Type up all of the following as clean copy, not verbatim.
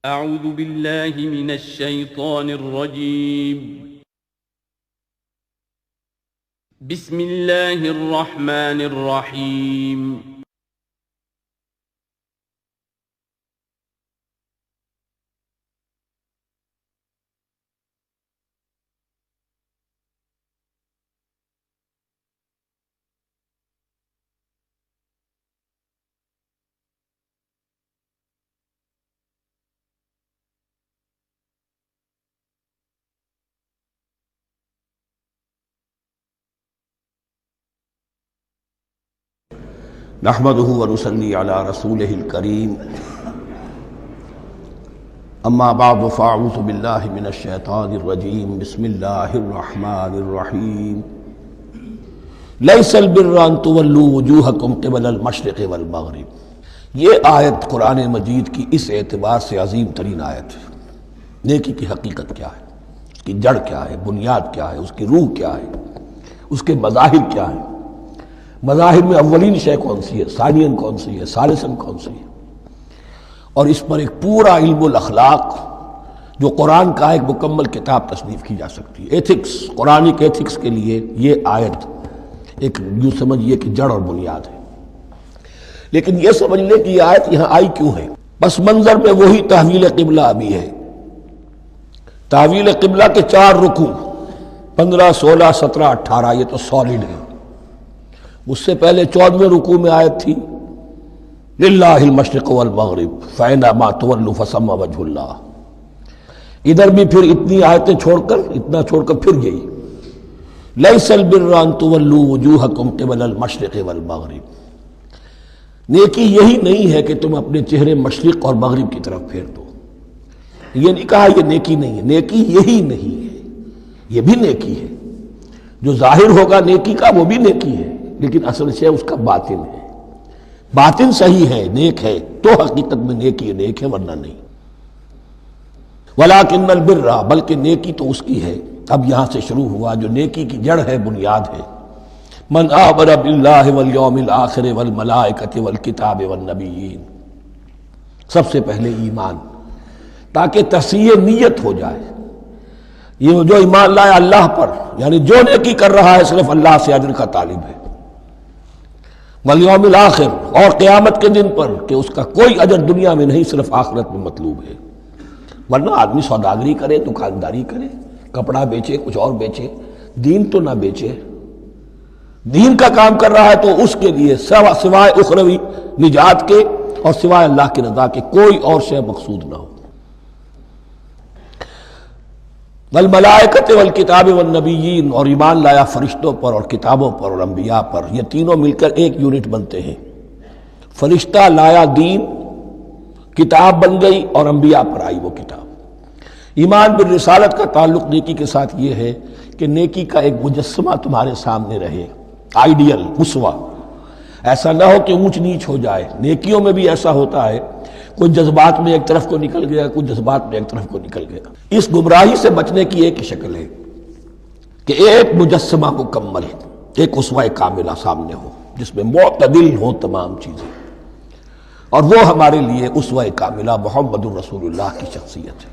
اعوذ باللہ من الشیطان الرجیم بسم اللہ الرحمن الرحیم نحمده ونصلي على رسوله الكريم اما بعد فاعوذ بالله من الشيطان الرجيم بسم الله الرحمن الرحيم ليس البر ان تولوا وجوهكم قبل المشرق والمغرب۔ یہ آیت قرآن مجید کی اس اعتبار سے عظیم ترین آیت ہے۔ نیکی کی حقیقت کیا ہے، اس کی جڑ کیا ہے، بنیاد کیا ہے، اس کی روح کیا ہے، اس کے مظاہر کیا ہیں، مظاہر میں اولین شے کون سی ہے، ثانین کون سی ہے، ثالثاً کون سی ہے، اور اس پر ایک پورا علم الاخلاق جو قرآن کا ایک مکمل کتاب تصنیف کی جا سکتی ہے۔ ایتھکس، قرآنک ایتھکس کے لیے یہ آیت ایک یوں سمجھیے کہ جڑ اور بنیاد ہے۔ لیکن یہ سمجھ لیں کہ یہ آیت یہاں آئی کیوں ہے۔ پس منظر میں وہی تحویل قبلہ ابھی ہے۔ تحویل قبلہ کے 4 رکوع 15، 16، 17، 18 یہ تو سالڈ ہے۔ اس سے پہلے 14ویں رکوع میں آیت تھی للہ المشرق والمغرب فأینما تولوا فثم وجہ اللہ۔ ادھر بھی پھر اتنی آیتیں چھوڑ کر پھر یہی لیس البر ان تولوا وجوہکم قبل المشرق والمغرب۔ نیکی یہی نہیں ہے کہ تم اپنے چہرے مشرق اور مغرب کی طرف پھیر دو۔ یہ نہیں کہا یہ نیکی نہیں ہے، نیکی یہی نہیں ہے، یہ بھی نیکی ہے۔ جو ظاہر ہوگا نیکی کا وہ بھی نیکی ہے، لیکن اصل سے اس کا باطن ہے۔ باطن صحیح ہے، نیک ہے تو حقیقت میں نیکی نیک ہے، ورنہ نہیں۔ وَلَٰكِنَّ الْبِرَّ، بلکہ نیکی تو اس کی ہے۔ اب یہاں سے شروع ہوا جو نیکی کی جڑ ہے، بنیاد ہے۔ مَنْ آمَنَ بِاللَّهِ وَالْيَوْمِ الْآخِرِ وَالْمَلَائِكَةِ وَالْكِتَابِ وَالنَّبِيِّينَ۔ سب سے پہلے ایمان، تاکہ تصحیح نیت ہو جائے۔ یہ جو ایمان لائے اللہ پر، یعنی جو نیکی کر رہا ہے صرف اللہ سے اجر کا طالب ہے۔ والیوم الآخر، اور قیامت کے دن پر کہ اس کا کوئی اجر دنیا میں نہیں، صرف آخرت میں مطلوب ہے۔ ورنہ آدمی سوداگری کرے، دکانداری کرے، کپڑا بیچے، کچھ اور بیچے، دین تو نہ بیچے۔ دین کا کام کر رہا ہے تو اس کے لیے سوائے اخروی نجات کے اور سوائے اللہ کی رضا کے کوئی اور شے مقصود نہ ہو۔ والملائکۃ والکتاب والنبیین، اور ایمان لایا فرشتوں پر اور کتابوں پر اور انبیاء پر۔ یہ تینوں مل کر ایک یونٹ بنتے ہیں۔ فرشتہ لایا دین، کتاب بن گئی اور انبیاء پر آئی وہ کتاب۔ ایمان بالرسالت کا تعلق نیکی کے ساتھ یہ ہے کہ نیکی کا ایک مجسمہ تمہارے سامنے رہے، آئیڈیل، اسوہ۔ ایسا نہ ہو کہ اونچ نیچ ہو جائے۔ نیکیوں میں بھی ایسا ہوتا ہے، کوئی جذبات میں ایک طرف کو نکل گیا، کوئی جذبات میں ایک طرف کو نکل گیا۔ اس گمراہی سے بچنے کی ایک شکل ہے کہ ایک مجسمہ مکمل، ایک اسوہ کاملہ سامنے ہو جس میں معتدل ہو تمام چیزیں، اور وہ ہمارے لیے اسوہ کاملہ محمد الرسول اللہ کی شخصیت ہے۔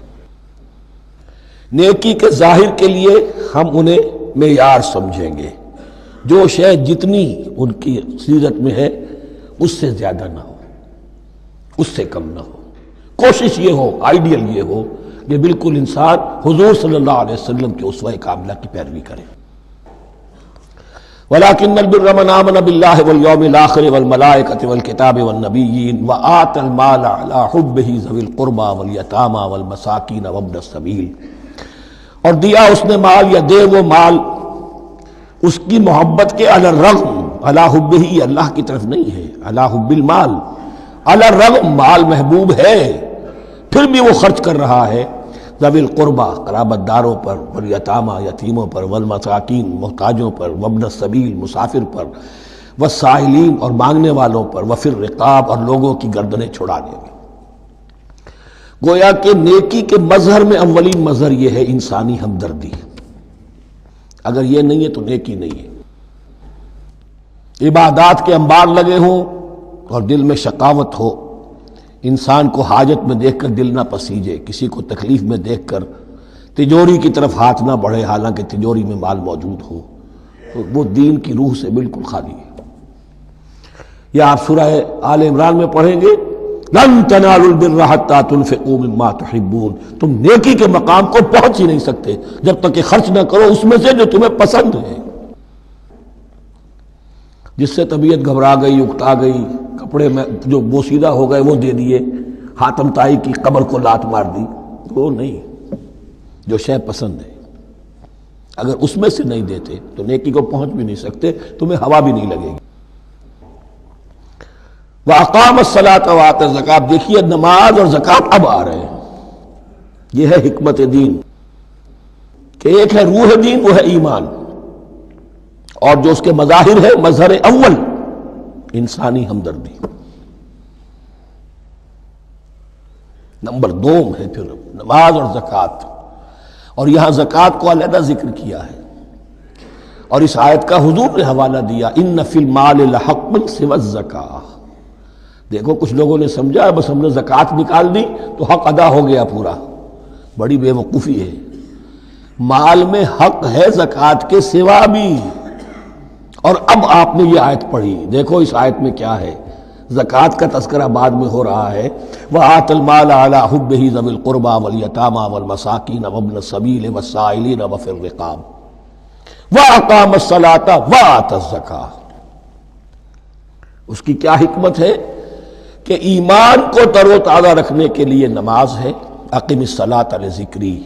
نیکی کے ظاہر کے لیے ہم انہیں معیار سمجھیں گے، جو شے جتنی ان کی سیرت میں ہے اس سے زیادہ نہ ہو، اس سے کم نہ ہو۔ کوشش یہ ہو، آئیڈیل یہ ہو کہ بالکل انسان حضور صلی اللہ علیہ وسلم کے اسوہ کاملہ کی پیروی کرے۔ وَلَٰكِنَّ الْبِرَّ مَنْ آمَنَ بِاللَّهِ وَالْيَوْمِ الْآخِرِ وَالْمَلَائِكَةِ وَالْكِتَابِ وَالنَّبِيِّينَ وَآتَى الْمَالَ عَلَىٰ حُبِّهِ ذَوِي الْقُرْبَىٰ وَالْيَتَامَىٰ وَالْمَسَاكِينَ وَابْنَ السَّبِيلِ، اور دیا اس نے مال یا دے وہ مال اس کی محبت کے علی الرغم، علی حبہ اللہ کی طرف نہیں ہے، علی حب المال، علی الرغم مال محبوب ہے پھر بھی وہ خرچ کر رہا ہے، ذوی القربہ قرابت داروں پر، والیتامى یتیموں پر، والمساکین محتاجوں پر، وابن السبیل مسافر پر، والسائلین اور مانگنے والوں پر، وفی الرقاب اور لوگوں کی گردنیں چھڑانے میں۔ گویا کہ نیکی کے مظہر میں اولین مظہر یہ ہے انسانی ہمدردی۔ اگر یہ نہیں ہے تو نیکی نہیں ہے۔ عبادات کے انبار لگے ہوں اور دل میں شقاوت ہو، انسان کو حاجت میں دیکھ کر دل نہ پسیجے، کسی کو تکلیف میں دیکھ کر تجوری کی طرف ہاتھ نہ بڑھے حالانکہ تجوری میں مال موجود ہو، تو وہ دین کی روح سے بالکل خالی ہے۔ یا آپ سورہ آل عمران میں پڑھیں گے لن تنالوا البر حتى تنفقوا مما تحبون، تم نیکی کے مقام کو پہنچ ہی نہیں سکتے جب تک کہ خرچ نہ کرو اس میں سے جو تمہیں پسند ہے۔ جس سے طبیعت گھبرا گئی، اکتا گئی، کپڑے میں جو بوسیدہ ہو گئے وہ دے دیے، حاتم طائی کی قبر کو لات مار دی، وہ نہیں، جو شے پسند ہے اگر اس میں سے نہیں دیتے تو نیکی کو پہنچ بھی نہیں سکتے، تمہیں ہوا بھی نہیں لگے گی۔ وَأَقَامَ الصَّلَاةَ وَآتَى الزَّكَاةَ، دیکھیے نماز اور زکوٰۃ اب آ رہے ہیں۔ یہ ہے حکمت دین کہ ایک ہے روح دین، وہ ہے ایمان، اور جو اس کے مظاہر ہے، مظہر اول انسانی ہمدردی، نمبر دوم ہے پھر نماز اور زکوٰۃ، اور یہاں زکوٰۃ کو علیحدہ ذکر کیا ہے، اور اس آیت کا حضور نے حوالہ دیا ان فی المال لحقا سوی الزکاۃ۔ دیکھو کچھ لوگوں نے سمجھا بس ہم نے زکوٰۃ نکال دی تو حق ادا ہو گیا پورا، بڑی بے وقوفی ہے۔ مال میں حق ہے زکوٰۃ کے سوا بھی، اور اب آپ نے یہ آیت پڑھی، دیکھو اس آیت میں کیا ہے، زکوٰۃ کا تذکرہ بعد میں ہو رہا ہے، وَآتَ الْمَالَ عَلَىٰ حُبِّهِ ذَوِي الْقُرْبَىٰ وَالْيَتَامَىٰ وَالْمَسَاكِينَ وَابْنَ السَّبِيلِ وَالسَّائِلِينَ وَفِي الرِّقَابِ وَأَقَامَ الصَّلَاةَ وَآتَى الزَّكَاةَ۔ اس کی کیا حکمت ہے کہ ایمان کو تر و تازہ رکھنے کے لیے نماز ہے، اقم الصلاۃ لذکری،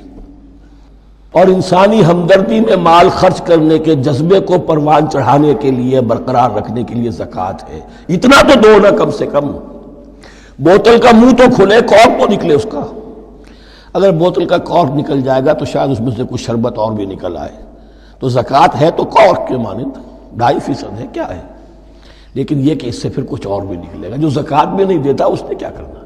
اور انسانی ہمدردی میں مال خرچ کرنے کے جذبے کو پروان چڑھانے کے لیے، برقرار رکھنے کے لیے زکوٰۃ ہے۔ اتنا تو دو نا کم سے کم، بوتل کا منہ تو کھلے، کارک تو نکلے اس کا، اگر بوتل کا کارک نکل جائے گا تو شاید اس میں سے کچھ شربت اور بھی نکل آئے، تو زکوٰۃ ہے تو کارک کے مانند 2.5% ہے، کیا ہے، لیکن یہ کہ اس سے پھر کچھ اور بھی نکلے گا۔ جو زکوٰۃ میں نہیں دیتا اس نے کیا کرنا؟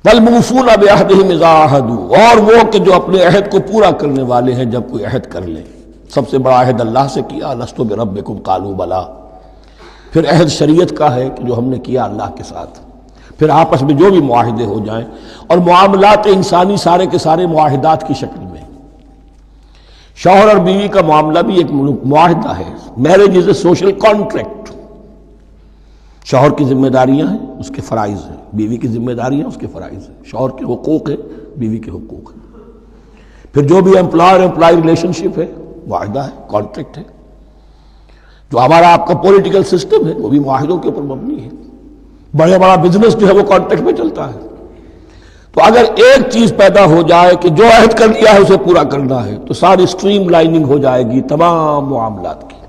وَالْمُوفُونَ بِعَهْدِهِمْ إِذَا عَاهَدُوا، اور وہ کہ جو اپنے عہد کو پورا کرنے والے ہیں جب کوئی عہد کر لیں۔ سب سے بڑا عہد اللہ سے کیا، لَسْتُ بِرَبِّكُمْ قَالُوا بَلَىٰ، پھر عہد شریعت کا ہے کہ جو ہم نے کیا اللہ کے ساتھ، پھر آپس میں جو بھی معاہدے ہو جائیں، اور معاملات انسانی سارے کے سارے معاہدات کی شکل میں۔ شوہر اور بیوی کا معاملہ بھی ایک معاہدہ ہے، marriage is a social contract. شوہر کی ذمہ داریاں ہیں، اس کے فرائض ہیں، بیوی کی ذمہ داریاں اس کے فرائض ہیں، شوہر کے حقوق ہیں، بیوی کے حقوق ہیں۔ پھر جو بھی امپلائر امپلائی ریلیشن شپ ہے، معاہدہ ہے، کانٹریکٹ ہے۔ جو ہمارا آپ کا پولیٹیکل سسٹم ہے وہ بھی معاہدوں کے اوپر مبنی ہے، بڑا بزنس جو ہے وہ کانٹریکٹ میں چلتا ہے۔ تو اگر ایک چیز پیدا ہو جائے کہ جو عہد کر لیا ہے اسے پورا کرنا ہے، تو ساری اسٹریم لائننگ ہو جائے گی تمام معاملات کی۔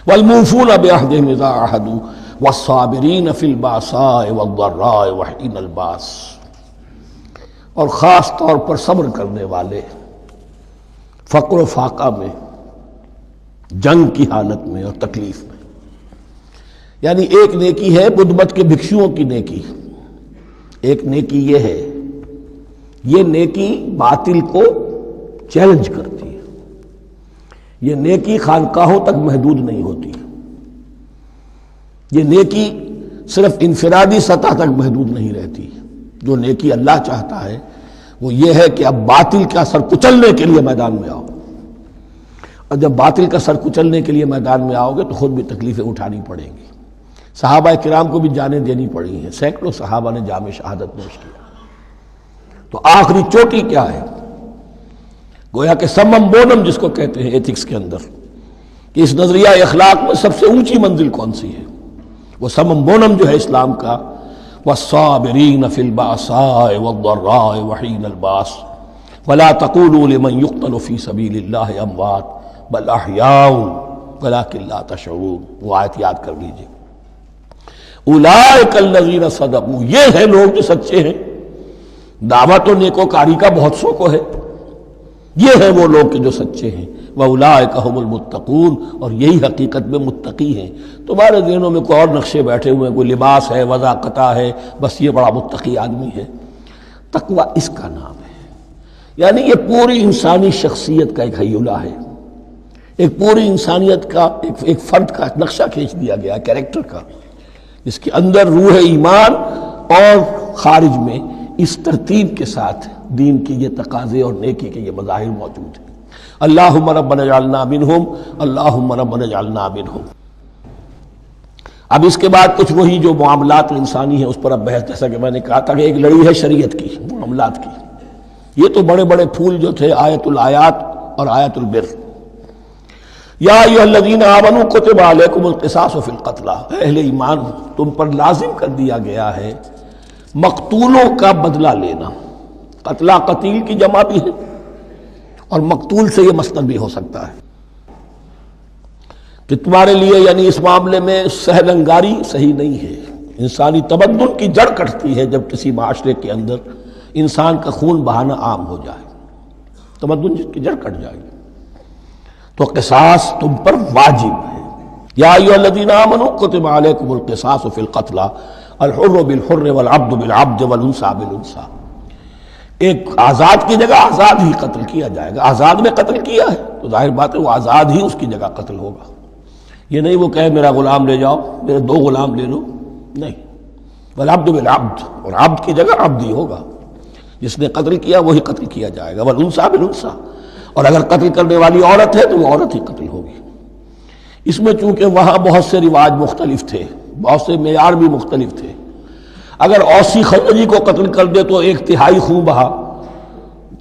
وَالْمُوفُونَ بِعَهْدِهِمْ إِذَا عَاهَدُوا وَالصَّابِرِينَ فِي الْبَأْسَاءِ وَالضَّرَّاءِ وَحِينَ الْبَأْسِ، اور خاص طور پر صبر کرنے والے فقر و فاقہ میں، جنگ کی حالت میں اور تکلیف میں۔ یعنی ایک نیکی ہے بدھ مت کے بھکشوؤں کی نیکی، ایک نیکی یہ ہے، یہ نیکی باطل کو چیلنج کرتی ہے، یہ نیکی خانقاہوں تک محدود نہیں ہوتی، یہ نیکی صرف انفرادی سطح تک محدود نہیں رہتی۔ جو نیکی اللہ چاہتا ہے وہ یہ ہے کہ اب باطل کا سر کچلنے کے لیے میدان میں آؤ، اور جب باطل کا سر کچلنے کے لیے میدان میں آؤ گے تو خود بھی تکلیفیں اٹھانی پڑیں گی۔ صحابہ کرام کو بھی جانیں دینی پڑی ہیں، سینکڑوں صحابہ نے جام شہادت نوش کیا۔ تو آخری چوٹی کیا ہے؟ گویا کہ سمم بونم جس کو کہتے ہیں ایتھکس کے اندر، کہ اس نظریہ اخلاق میں سب سے اونچی منزل کون سی ہے؟ وہ سمم بونم جو ہے اسلام کا، والصابرین فی البأساء والضراء وحین الباس ولا تقولوا لمن يقتل فی سبیل اللہ اموات بل احیاء ولکن لا تشعرون۔ وہ آیت یاد کر لیجیے، اولئک الذین صدقوا، یہ ہے لوگ جو سچے ہیں۔ دعوت و نیکوکاری کا بہت شوق ہے، یہ ہیں وہ لوگ کہ جو سچے ہیں۔ وَأُولَٰئِكَ هُمُ الْمُتَّقُونَ، اور یہی حقیقت میں متقی ہیں۔ تمہارے ذہنوں میں کوئی اور نقشے بیٹھے ہوئے ہیں، کوئی لباس ہے، وضاقتہ ہے، بس یہ بڑا متقی آدمی ہے۔ تقویٰ اس کا نام ہے، یعنی یہ پوری انسانی شخصیت کا ایک ہیولہ ہے، ایک پوری انسانیت کا ایک فرد کا نقشہ کھینچ دیا گیا کیریکٹر کا، اس کے اندر روح ایمان اور خارج میں اس ترتیب کے ساتھ دین کی یہ تقاضے اور نیکی کے یہ مظاہر موجود ہیں۔ اللہم ربنا اجعلنا منہم، اللہم ربنا اجعلنا منہم۔ اب اس کے بعد کچھ وہی جو معاملات انسانی ہیں اس پر اب بحث، جیسا کہ میں نے کہا تھا کہ ایک لڑی ہے شریعت کی، معاملات کی۔ یہ تو بڑے بڑے پھول جو تھے آیت الآیات اور آیت البر، یا ایھا الذین آمنوا کتب علیکم القصاص فی القتلی، اہل ایمان تم پر لازم کر دیا گیا ہے مقتولوں کا بدلہ لینا۔ قتلہ قتیل کی جمع بھی ہے اور مقتول سے یہ مصدر بھی ہو سکتا ہے کہ تمہارے لیے یعنی اس معاملے میں سہل انگاری صحیح نہیں ہے۔ انسانی تمدن کی جڑ کٹتی ہے جب کسی معاشرے کے اندر انسان کا خون بہانا عام ہو جائے، تمدن کی جڑ کٹ جائے گی۔ تو قصاص تم پر واجب ہے۔ یا ایھا الذین آمنوا کتب علیکم القصاص فی القتلی الحر بالحر والعبد بالعبد والانثى بالانثى۔ ایک آزاد کی جگہ آزاد ہی قتل کیا جائے گا۔ آزاد میں قتل کیا ہے تو ظاہر بات ہے وہ آزاد ہی اس کی جگہ قتل ہوگا۔ یہ نہیں وہ کہے میرا غلام لے جاؤ، میرے 2 غلام لے لو، نہیں۔ والعبد بالعبد، اور عبد کی جگہ عبد ہی ہوگا، جس نے قتل کیا وہی قتل کیا جائے گا۔ والانثى بالانثى، اور اگر قتل کرنے والی عورت ہے تو وہ عورت ہی قتل ہوگی۔ اس میں چونکہ وہاں بہت سے رواج مختلف تھے، بہت سے معیار بھی مختلف تھے۔ اگر اوسی خزرجی کو قتل کر دے تو 1/3 خون بہا،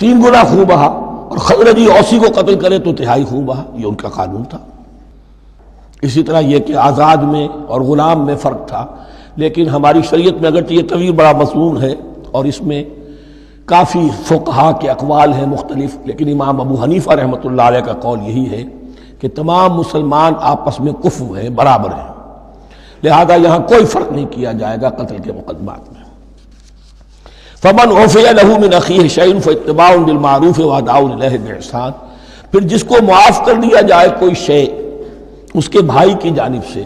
3 گنا خون بہا، اور خزرجی اوسی کو قتل کرے تو 1/3 خون بہا، یہ ان کا قانون تھا۔ اسی طرح یہ کہ آزاد میں اور غلام میں فرق تھا، لیکن ہماری شریعت میں اگرچہ یہ طویل بڑا مضمون ہے اور اس میں کافی فقہا کے اقوال ہیں مختلف، لیکن امام ابو حنیفہ رحمۃ اللہ علیہ کا قول یہی ہے کہ تمام مسلمان آپس میں کفو ہیں، برابر ہیں، لہذا یہاں کوئی فرق نہیں کیا جائے گا قتل کے مقدمات میں۔ فمن عفی لہ من اخیہ شیء فاتباع بالمعروف واداء الیہ باحسان، پھر جس کو معاف کر دیا جائے کوئی شے اس کے بھائی کی جانب سے،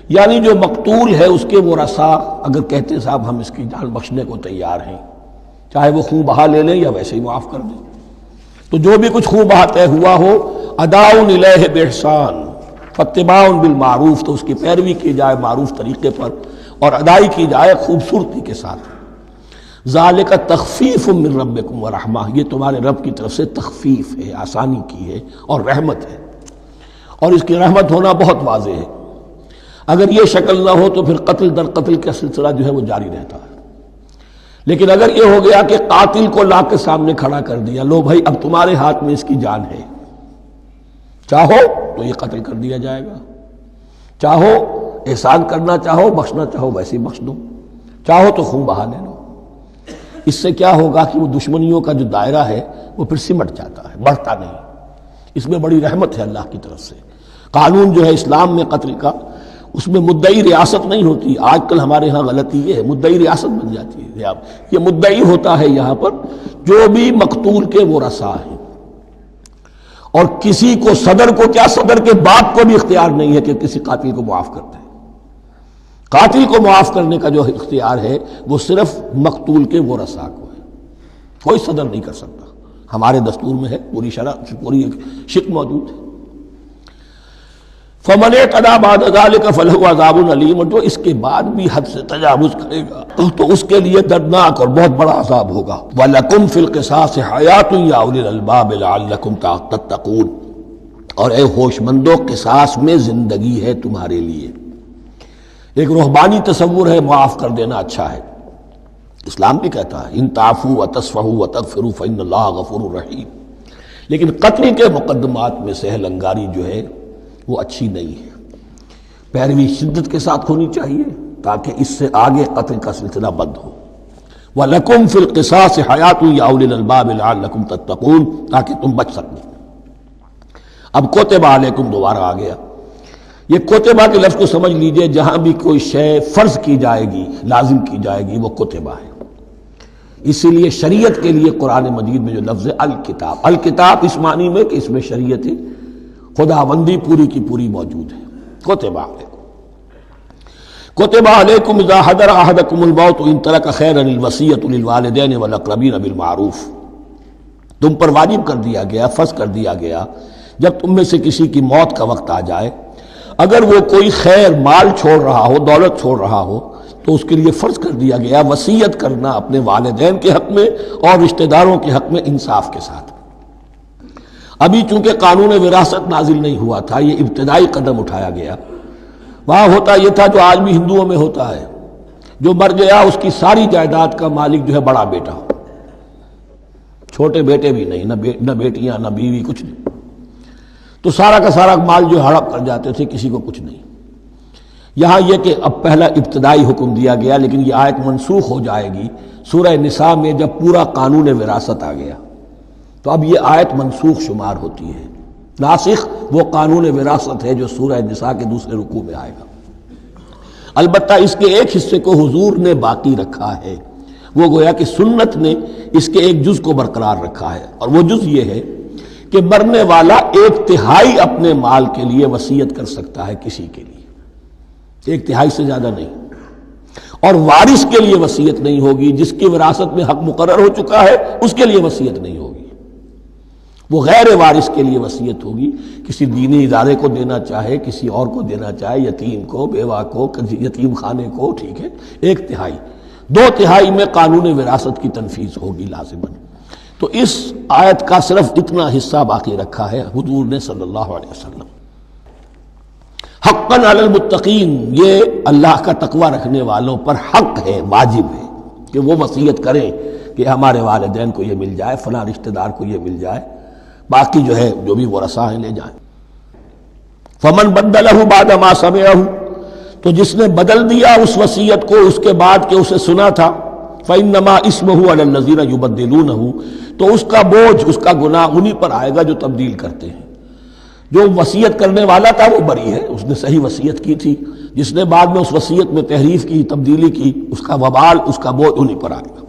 یعنی جو مقتول ہے اس کے ورثاء اگر کہتے صاحب ہم اس کی جان بخشنے کو تیار ہیں، چاہے وہ خون بہا لے لیں یا ویسے ہی معاف کر دیں، تو جو بھی کچھ خون بہا طے ہوا ہو اداء الیہ باحسان فاتباع بالمعروف، تو اس کی پیروی کی جائے معروف طریقے پر اور ادائی کی جائے خوبصورتی کے ساتھ۔ ذالک تخفیف من ربکم ورحمہ، یہ تمہارے رب کی طرف سے تخفیف ہے، آسانی کی ہے اور رحمت ہے، اور اس کی رحمت ہونا بہت واضح ہے۔ اگر یہ شکل نہ ہو تو پھر قتل در قتل کا سلسلہ جو ہے وہ جاری رہتا ہے، لیکن اگر یہ ہو گیا کہ قاتل کو لا کے سامنے کھڑا کر دیا، لو بھائی اب تمہارے ہاتھ میں اس کی جان ہے، چاہو تو یہ قتل کر دیا جائے گا، چاہو احسان کرنا چاہو بخشنا چاہو ویسے ہی بخش دو، چاہو تو خون بہا لے لو۔ اس سے کیا ہوگا کہ وہ دشمنیوں کا جو دائرہ ہے وہ پھر سمٹ جاتا ہے، بڑھتا نہیں۔ اس میں بڑی رحمت ہے اللہ کی طرف سے۔ قانون جو ہے اسلام میں قتل کا، اس میں مدعی ریاست نہیں ہوتی۔ آج کل ہمارے ہاں غلطی یہ ہے، مدعی ریاست بن جاتی ہے۔ یہ مدعی ہوتا ہے یہاں پر جو بھی مقتول کے ورثاء ہیں، اور کسی کو صدر کو کیا، صدر کے باپ کو بھی اختیار نہیں ہے کہ کسی قاتل کو معاف کر دے۔ قاتل کو معاف کرنے کا جو اختیار ہے وہ صرف مقتول کے ورثاء کو ہے، کوئی صدر نہیں کر سکتا۔ ہمارے دستور میں ہے، پوری شرح پوری شق موجود ہے۔ فمن اعتدی بعد ذلک فلہ عذاب علیم، اور جو اس کے بعد بھی حد سے تجاوز کرے گا تو اس کے لیے دردناک اور بہت بڑا عذاب ہوگا۔ وَلَكُمْ فِي الْقِصَاصِ حَيَاةٌ يَا أُولِي الْأَلْبَابِ لَعَلَّكُمْ تَتَّقُونَ، اور اے ہوش مندو قصاص میں زندگی ہے تمہارے لیے۔ ایک روحانی تصور ہے معاف کر دینا اچھا ہے، اسلام بھی کہتا ہے ان تعفوا وتصفحوا وتغفروا فإن اللہ غفور رحیم، لیکن قتل کے مقدمات میں سہل انگاری جو ہے وہ اچھی نہیں ہے، پیروی شدت کے ساتھ ہونی چاہیے تاکہ اس سے آگے قتل کا سلسلہ بند ہو۔ وَلَكُمْ فِي الْقِصَاصِ حَيَاةٌ يَا أُولِي الْأَلْبَابِ لَعَلَّكُمْ تَتَّقُونَ، تاکہ تم بچ سکیں۔ اب کوتبہ علیکم دوبارہ آ گیا۔ یہ کوتبہ کے لفظ کو سمجھ لیجئے، جہاں بھی کوئی شے فرض کی جائے گی، لازم کی جائے گی، وہ کوتبہ ہے۔ اسی لیے شریعت کے لیے قرآن مجید میں جو لفظ ہے الکتاب، الکتاب اس معنی میں کہ اس میں شریعت خداوندی پوری کی پوری موجود ہے۔ کوتبہ علیکم، کوتبہ علیکم اذا حضر احدکم الموت ان ترک خیرا الوصیۃ للوالدین والاقربین بالمعروف، تم پر واجب کر دیا گیا، فرض کر دیا گیا، جب تم میں سے کسی کی موت کا وقت آ جائے اگر وہ کوئی خیر مال چھوڑ رہا ہو، دولت چھوڑ رہا ہو، تو اس کے لیے فرض کر دیا گیا وصیت کرنا اپنے والدین کے حق میں اور رشتہ داروں کے حق میں انصاف کے ساتھ۔ ابھی چونکہ قانون وراثت نازل نہیں ہوا تھا، یہ ابتدائی قدم اٹھایا گیا۔ وہاں ہوتا یہ تھا جو آج بھی ہندوؤں میں ہوتا ہے، جو مر گیا اس کی ساری جائیداد کا مالک جو ہے بڑا بیٹا ہو، چھوٹے بیٹے بھی نہیں، نہ بیٹیاں نہ بیوی، کچھ نہیں، تو سارا کا سارا مال جو ہڑپ کر جاتے تھے، کسی کو کچھ نہیں۔ یہاں یہ کہ اب پہلا ابتدائی حکم دیا گیا، لیکن یہ آیت منسوخ ہو جائے گی سورہ نساء میں جب پورا قانون وراثت آ گیا، تو اب یہ آیت منسوخ شمار ہوتی ہے۔ ناسخ وہ قانون وراثت ہے جو سورہ نساء کے دوسرے رکوع میں آئے گا۔ البتہ اس کے ایک حصے کو حضور نے باقی رکھا ہے، وہ گویا کہ سنت نے اس کے ایک جز کو برقرار رکھا ہے، اور وہ جز یہ ہے کہ مرنے والا 1/3 اپنے مال کے لیے وصیت کر سکتا ہے کسی کے لیے، 1/3 سے زیادہ نہیں، اور وارث کے لیے وصیت نہیں ہوگی۔ جس کی وراثت میں حق مقرر ہو چکا ہے اس کے لیے وصیت نہیں ہوگی، وہ غیر وارث کے لیے وصیت ہوگی، کسی دینی ادارے کو دینا چاہے، کسی اور کو دینا چاہے، یتیم کو، بیوہ کو، یتیم خانے کو، ٹھیک ہے، 1/3، 2/3 میں قانون وراثت کی تنفیذ ہوگی لازماً۔ تو اس آیت کا صرف اتنا حصہ باقی رکھا ہے حضور نے صلی اللہ علیہ وسلم۔ حقاً علی المتقین، یہ اللہ کا تقوی رکھنے والوں پر حق ہے، واجب ہے کہ وہ وصیت کریں کہ ہمارے والدین کو یہ مل جائے، فلاں رشتہ دار کو یہ مل جائے، باقی جو ہے جو بھی ورثاء ہیں لے جائیں۔ فمن بدلہ بعد ما سمعہ، تو جس نے بدل دیا اس وصیت کو اس کے بعد کہ اسے سنا تھا، فإنما اسمہ علی الذین یبدلونہ، تو اس کا بوجھ، اس کا گناہ انہی پر آئے گا جو تبدیل کرتے ہیں۔ جو وصیت کرنے والا تھا وہ بری ہے، اس نے صحیح وصیت کی تھی، جس نے بعد میں اس وصیت میں تحریف کی، تبدیلی کی، اس کا وبال، اس کا بوجھ انہی پر آئے گا۔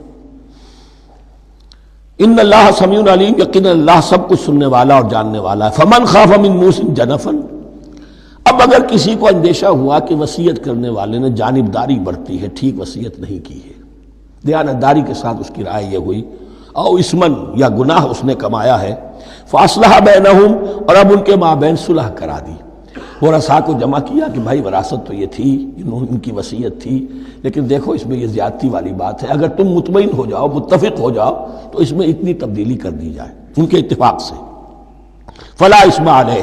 ان اللہ سمیع علیم، یقینا اللہ سب کچھ سننے والا اور جاننے والا ہے۔ فمن خاف من موص جنفا، اب اگر کسی کو اندیشہ ہوا کہ وصیت کرنے والے نے جانبداری برتی ہے، ٹھیک وصیت نہیں کی ہے، دیانتداری کے ساتھ اس کی رائے یہ ہوئی، او اسمن، یا گناہ اس نے کمایا ہے، فاصلح بینہم، اور اب ان کے مابین صلح کرا دی، ورثاء کو جمع کیا کہ بھائی وراثت تو یہ تھی، ان کی وصیت تھی، لیکن دیکھو اس میں یہ زیادتی والی بات ہے، اگر تم مطمئن ہو جاؤ، متفق ہو جاؤ، تو اس میں اتنی تبدیلی کر دی جائے ان کے اتفاق سے، فلا اسم علیہ،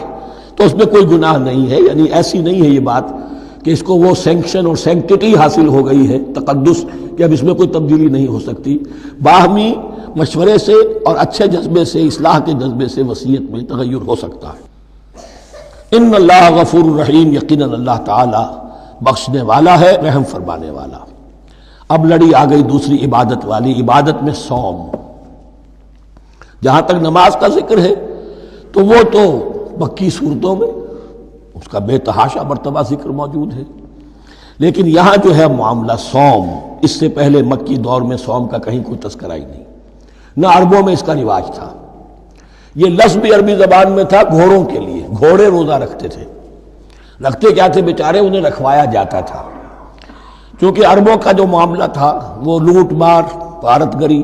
تو اس میں کوئی گناہ نہیں ہے، یعنی ایسی نہیں ہے یہ بات کہ اس کو وہ سینکشن اور سینکٹیٹی حاصل ہو گئی ہے، تقدس، کہ اب اس میں کوئی تبدیلی نہیں ہو سکتی۔ باہمی مشورے سے اور اچھے جذبے سے، اصلاح کے جذبے سے وصیت میں تغیر ہو سکتا ہے۔ ان اللہ غفور الرحیم، یقیناً اللہ تعالی بخشنے والا ہے، رحم فرمانے والا۔ اب لڑی آ گئی دوسری عبادت والی، عبادت میں صوم۔ جہاں تک نماز کا ذکر ہے تو وہ تو مکی صورتوں میں اس کا بے تحاشا مرتبہ ذکر موجود ہے، لیکن یہاں جو ہے معاملہ صوم، اس سے پہلے مکی دور میں صوم کا کہیں کوئی تذکرہ ہی نہیں، نہ عربوں میں اس کا رواج تھا۔ یہ لفظ بھی عربی زبان میں تھا گھوڑوں کے لیے، گھوڑے روزہ رکھتے تھے، رکھتے کیا تھے بیچارے، انہیں رکھوایا جاتا تھا، کیونکہ عربوں کا جو معاملہ تھا وہ لوٹ مار، غارت گری،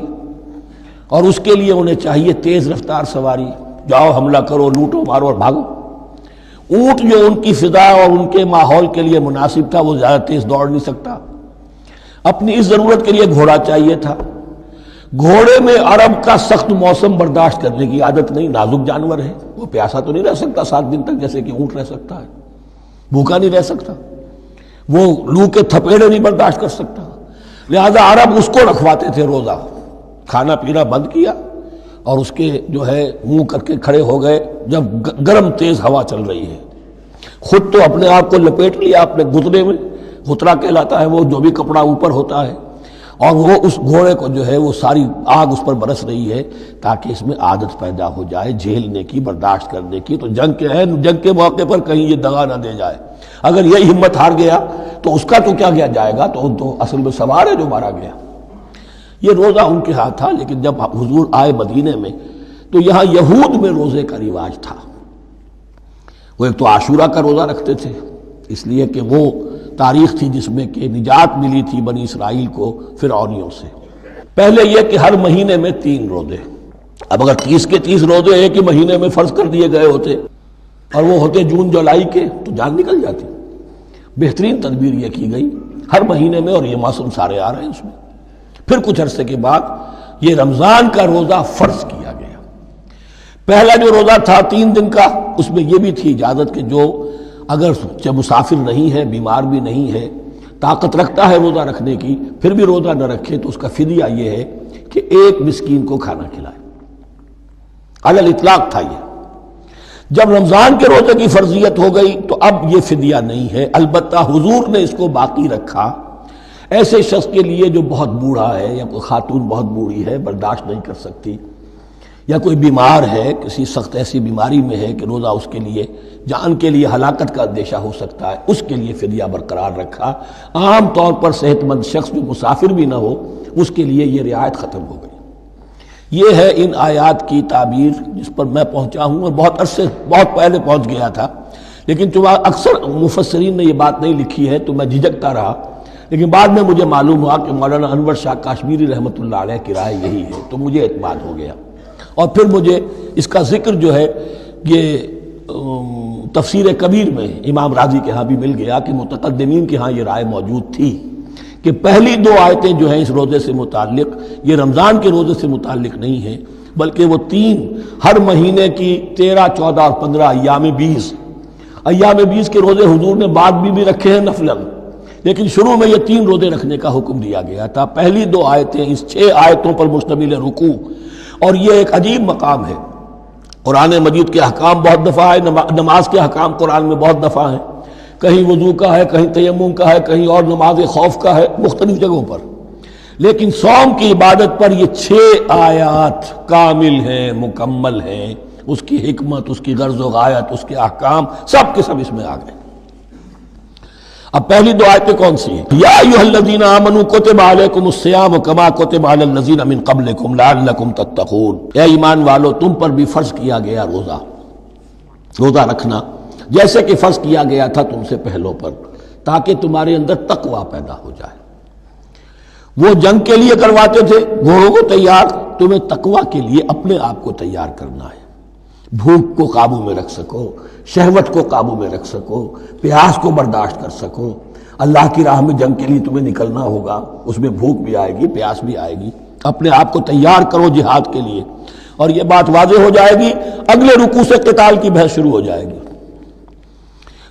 اور اس کے لیے انہیں چاہیے تیز رفتار سواری، جاؤ حملہ کرو، لوٹو مارو اور بھاگو۔ اونٹ جو ان کی فضا اور ان کے ماحول کے لیے مناسب تھا، وہ زیادہ تیز دوڑ نہیں سکتا، اپنی اس ضرورت کے لیے گھوڑا چاہیے تھا۔ گھوڑے میں عرب کا سخت موسم برداشت کرنے کی عادت نہیں، نازک جانور ہے، وہ پیاسا تو نہیں رہ سکتا 7 دن تک جیسے کہ اونٹ رہ سکتا ہے، بھوکا نہیں رہ سکتا، وہ لو کے تھپیڑے نہیں برداشت کر سکتا، لہذا عرب اس کو رکھواتے تھے روزہ۔ کھانا پینا بند کیا اور اس کے جو ہے منہ کر کے کھڑے ہو گئے جب گرم تیز ہوا چل رہی ہے، خود تو اپنے آپ کو لپیٹ لیا اپنے گھتنے میں، غترہ کہلاتا ہے وہ جو بھی کپڑا اوپر ہوتا ہے، اور وہ اس گھوڑے کو جو ہے وہ ساری آگ اس پر برس رہی ہے تاکہ اس میں عادت پیدا ہو جائے جھیلنے کی، برداشت کرنے کی، تو جنگ کے موقع پر کہیں یہ دغا نہ دے جائے۔ اگر یہ ہمت ہار گیا تو اس کا تو کیا گیا جائے گا، تو اصل میں سوار ہے جو مارا گیا۔ یہ روزہ ان کے ہاتھ تھا، لیکن جب حضور آئے مدینے میں تو یہاں یہود میں روزے کا رواج تھا۔ وہ ایک تو عاشورہ کا روزہ رکھتے تھے، اس لیے کہ وہ تاریخ تھی جس میں کہ نجات ملی تھی بنی اسرائیل کو فرعونیوں سے۔ پہلے یہ کہ ہر مہینے میں 3 روزے، اب اگر 30 کے 30 روزے ایک ہی مہینے میں فرض کر دیے گئے ہوتے اور وہ ہوتے جون جولائی کے تو جان نکل جاتی۔ بہترین تدبیر یہ کی گئی ہر مہینے میں، اور یہ موسم سارے آ رہے ہیں اس میں۔ پھر کچھ عرصے کے بعد یہ رمضان کا روزہ فرض کیا گیا۔ پہلا جو روزہ تھا 3 دن کا، اس میں یہ بھی تھی اجازت کہ جو اگر مسافر نہیں ہے، بیمار بھی نہیں ہے، طاقت رکھتا ہے روزہ رکھنے کی، پھر بھی روزہ نہ رکھے تو اس کا فدیہ یہ ہے کہ 1 مسکین کو کھانا کھلائے۔ علی الاطلاق تھا یہ۔ جب رمضان کے روزے کی فرضیت ہو گئی تو اب یہ فدیہ نہیں ہے، البتہ حضور نے اس کو باقی رکھا ایسے شخص کے لیے جو بہت بوڑھا ہے، یا کوئی خاتون بہت بوڑھی ہے برداشت نہیں کر سکتی، یا کوئی بیمار ہے، کسی سخت ایسی بیماری میں ہے کہ روزہ اس کے لیے جان کے لیے ہلاکت کا اندیشہ ہو سکتا ہے، اس کے لیے فدیہ برقرار رکھا۔ عام طور پر صحت مند شخص جو مسافر بھی نہ ہو اس کے لیے یہ رعایت ختم ہو گئی۔ یہ ہے ان آیات کی تعبیر جس پر میں پہنچا ہوں، اور بہت عرصے بہت پہلے پہنچ گیا تھا، لیکن چونکہ اکثر مفسرین نے یہ بات نہیں لکھی ہے تو میں جھجکتا رہا، لیکن بعد میں مجھے معلوم ہوا کہ مولانا انور شاہ کاشمیری رحمۃ اللہ علیہ کی رائے یہی ہے، تو مجھے اعتماد ہو گیا۔ اور پھر مجھے اس کا ذکر جو ہے یہ تفسیر کبیر میں امام راضی کے ہاں بھی مل گیا کہ متقدمین کے ہاں یہ رائے موجود تھی کہ پہلی 2 آیتیں جو ہیں اس روزے سے متعلق یہ رمضان کے روزے سے متعلق نہیں ہیں، بلکہ وہ 3 ہر مہینے کی 13، 14 اور 15 ایام 20 کے روزے حضور نے بعد بھی رکھے ہیں نفلاً، لیکن شروع میں یہ 3 روزے رکھنے کا حکم دیا گیا تھا۔ پہلی 2 آیتیں اس 6 آیتوں پر مشتمل رکوع، اور یہ ایک عجیب مقام ہے۔ قرآن مجید کے احکام بہت دفعہ ہے، نماز کے احکام قرآن میں بہت دفعہ ہیں، کہیں وضو کا ہے، کہیں تیمم کا ہے، کہیں اور نماز خوف کا ہے، مختلف جگہوں پر، لیکن صوم کی عبادت پر یہ 6 آیات کامل ہیں، مکمل ہیں، اس کی حکمت، اس کی غرض و غایت، اس کے احکام سب کے سب اس میں آ گئے۔ اب پہلی 2 آیتیں کون سی ہیں؟ یا ایھا الذین آمنوا کتب علیکم الصیام کما کتب علی الذین من قبلکم لعلکم تتقون، اے ایمان والو تم پر بھی فرض کیا گیا روزہ رکھنا جیسے کہ فرض کیا گیا تھا تم سے پہلوں پر، تاکہ تمہارے اندر تقوی پیدا ہو جائے۔ وہ جنگ کے لیے کرواتے تھے گھوڑوں کو تیار، تمہیں تقوی کے لیے اپنے آپ کو تیار کرنا ہے، بھوک کو قابو میں رکھ سکو، شہوت کو قابو میں رکھ سکو، پیاس کو برداشت کر سکو۔ اللہ کی راہ میں جنگ کے لیے تمہیں نکلنا ہوگا، اس میں بھوک بھی آئے گی، پیاس بھی آئے گی، اپنے آپ کو تیار کرو جہاد کے لیے۔ اور یہ بات واضح ہو جائے گی، اگلے رکوع سے قتال کی بحث شروع ہو جائے گی۔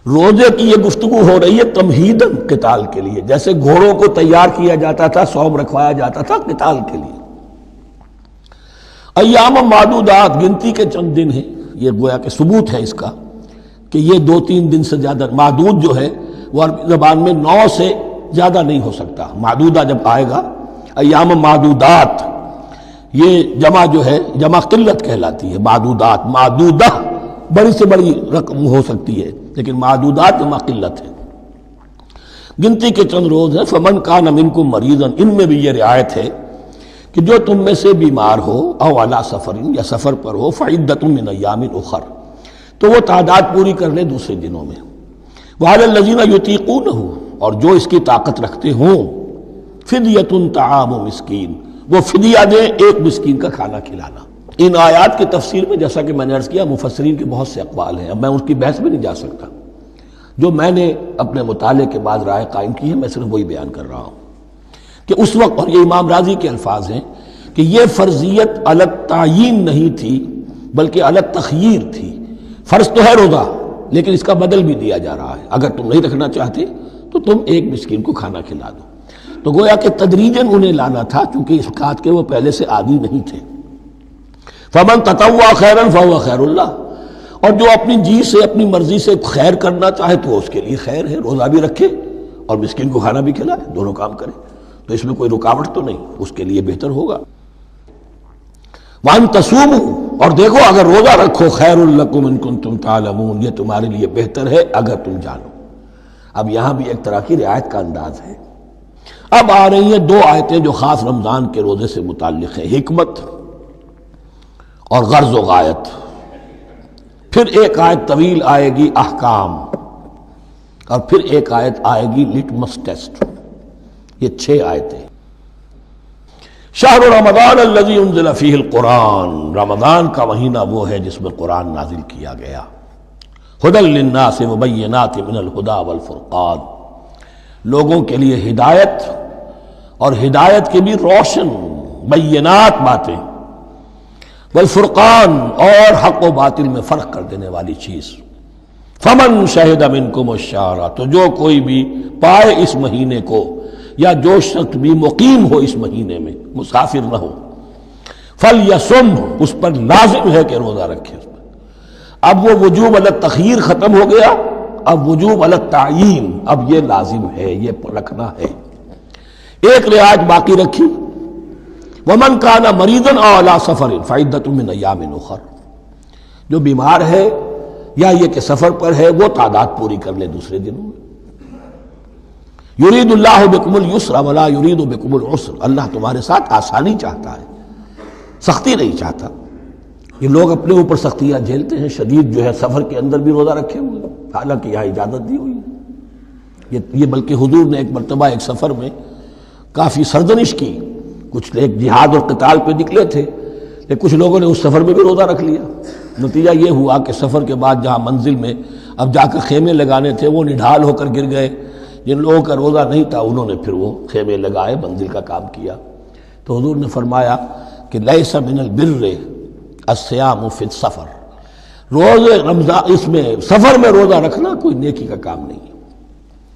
روزے کی یہ گفتگو ہو رہی ہے تمہیداً قتال کے لیے، جیسے گھوڑوں کو تیار کیا جاتا تھا، صوم رکھوایا جاتا تھا قتال کے لیے۔ ایام معدودات، گنتی کے چند دن ہیں، یہ گویا کہ ثبوت ہے اس کا کہ یہ 2-3 دن سے زیادہ، معدود جو ہے وہ عربی زبان میں 9 سے زیادہ نہیں ہو سکتا۔ معدودہ جب آئے گا، ایام معدودات، یہ جمع جو ہے جمع قلت کہلاتی ہے۔ معدودات، معدودہ بڑی سے بڑی رقم ہو سکتی ہے، لیکن معدودات جمع قلت ہے۔ گنتی کے چند روز ہیں۔ فمن کان منکم مریضا، ان میں بھی یہ رعایت ہے کہ جو تم میں سے بیمار ہو، او علی سفر، یا سفر پر ہو، فعدۃ من ایام اخر، تو وہ تعداد پوری کر لے دوسرے دنوں میں۔ وعلی الذین یطیقونہ، اور جو اس کی طاقت رکھتے ہوں، فدیۃ طعام مسکین، وہ فدیہ دیں 1 مسکین کا کھانا کھلانا۔ ان آیات کی تفسیر میں جیسا کہ میں نے عرض کیا مفسرین کے بہت سے اقوال ہیں، اب میں اس کی بحث میں نہیں جا سکتا، جو میں نے اپنے مطالعے کے بعد رائے قائم کی ہے میں صرف وہی بیان کر رہا ہوں کہ اس وقت، اور یہ امام راضی کے الفاظ ہیں کہ یہ فرضیت الگ تعیین نہیں تھی بلکہ الگ تخییر تھی۔ فرض تو ہے روزہ، لیکن اس کا بدل بھی دیا جا رہا ہے، اگر تم نہیں رکھنا چاہتے تو تم 1 مسکین کو کھانا کھلا دو۔ تو گویا کہ تدریجاً انہیں لانا تھا، چونکہ اس بات کے وہ پہلے سے عادی نہیں تھے۔ فمن تطوع خیرا فهو خیر اللہ، اور جو اپنی جی سے، اپنی مرضی سے خیر کرنا چاہے تو اس کے لیے خیر ہے، روزہ بھی رکھے اور مسکین کو کھانا بھی کھلائے، دونوں کام کرے، تو اس میں کوئی رکاوٹ تو نہیں، اس کے لیے بہتر ہوگا۔ وَأَن تَصُومُوا، اور دیکھو اگر روزہ رکھو، خیر لکم ان کنتم تعلمون، یہ تمہارے لیے بہتر ہے اگر تم جانو۔ اب یہاں بھی ایک طرح کی رعایت کا انداز ہے۔ اب آ رہی ہیں 2 آیتیں جو خاص رمضان کے روزے سے متعلق ہیں، حکمت اور غرض و غایت۔ پھر ایک آیت طویل آئے گی احکام، اور پھر ایک آیت آئے گی لٹمس ٹیسٹ۔ یہ 6 آیتیں۔ شہر رمضان الذی انزل فیہ القرآن، رمضان کا مہینہ وہ ہے جس میں قرآن نازل کیا گیا۔ ہدی للناس وبینات من الہدی والفرقان، لوگوں کے لیے ہدایت اور ہدایت کی بھی روشن بینات باتیں، والفرقان اور حق و باطل میں فرق کر دینے والی چیز۔ فمن شہد منکم الشہر، تو جو کوئی بھی پائے اس مہینے کو، یا جو شخص بھی مقیم ہو اس مہینے میں، مسافر نہ ہو، فلیصم، اس پر لازم ہے کہ روزہ رکھے۔ اب وہ وجوب علی التخییر ختم ہو گیا، اب وجوب علی التعیین، اب یہ لازم ہے، یہ رکھنا ہے۔ ایک رعایت باقی رکھی، ومن کان مریضا او علی سفر فعدۃ من ایام اخر، جو بیمار ہے یا یہ کہ سفر پر ہے وہ تعداد پوری کر لے دوسرے دنوں میں۔ یرید اللہ بکم الیسر ولا یرید بکم العسر، اللہ تمہارے ساتھ آسانی چاہتا ہے، سختی نہیں چاہتا۔ یہ لوگ اپنے اوپر سختیاں جھیلتے ہیں، شدید جو ہے سفر کے اندر بھی روزہ رکھے ہوئے، حالانکہ یہاں اجازت دی ہوئی ہے۔ یہ بلکہ حضور نے ایک مرتبہ ایک سفر میں کافی سرزنش کی، کچھ ایک جہاد اور قتال پہ نکلے تھے، لیکن کچھ لوگوں نے اس سفر میں بھی روزہ رکھ لیا۔ نتیجہ یہ ہوا کہ سفر کے بعد جہاں منزل میں اب جا کر خیمے لگانے تھے وہ نڈھال ہو کر گر گئے، جن لوگوں کا روزہ نہیں تھا انہوں نے پھر وہ خیمے لگائے، منزل کا کام کیا۔ تو حضور نے فرمایا کہ لیس من البر الصیام فی السفر، روزے رمضان اس میں سفر میں روزہ رکھنا کوئی نیکی کا کام نہیں ہے۔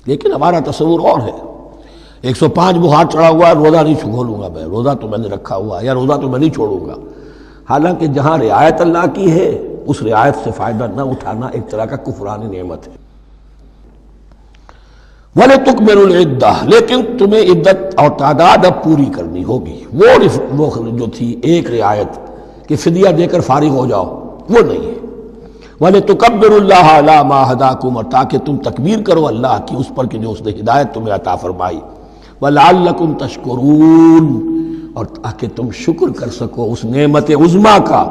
لیکن ہمارا تصور اور ہے، 105 بخار چڑھا ہوا ہے، روزہ نہیں کھولوں گا میں، روزہ تو میں نے رکھا ہوا ہے، یا روزہ تو میں نہیں چھوڑوں گا۔ حالانکہ جہاں رعایت اللہ کی ہے اس رعایت سے فائدہ نہ اٹھانا ایک طرح کا کفران نعمت ہے۔ وَلِتُكْمِلُوا الْعِدَّةَ، لیکن تمہیں عدت اور تعداد اب پوری کرنی ہوگی۔ وہ جو تھی ایک رعایت کہ فدیہ دے کر فارغ ہو جاؤ، وہ نہیں ہے۔ وَلِتُكَبِّرُوا اللَّهَ عَلَىٰ مَا هَدَاكُمْ، اور تاکہ تم تکبیر کرو اللہ کی اس پر کہ جو اس نے ہدایت تمہیں عطا فرمائی۔ وَلَعَلَّكُمْ تَشْكُرُونَ، اور تاکہ تم شکر کر سکو اس نعمت عظمیٰ کا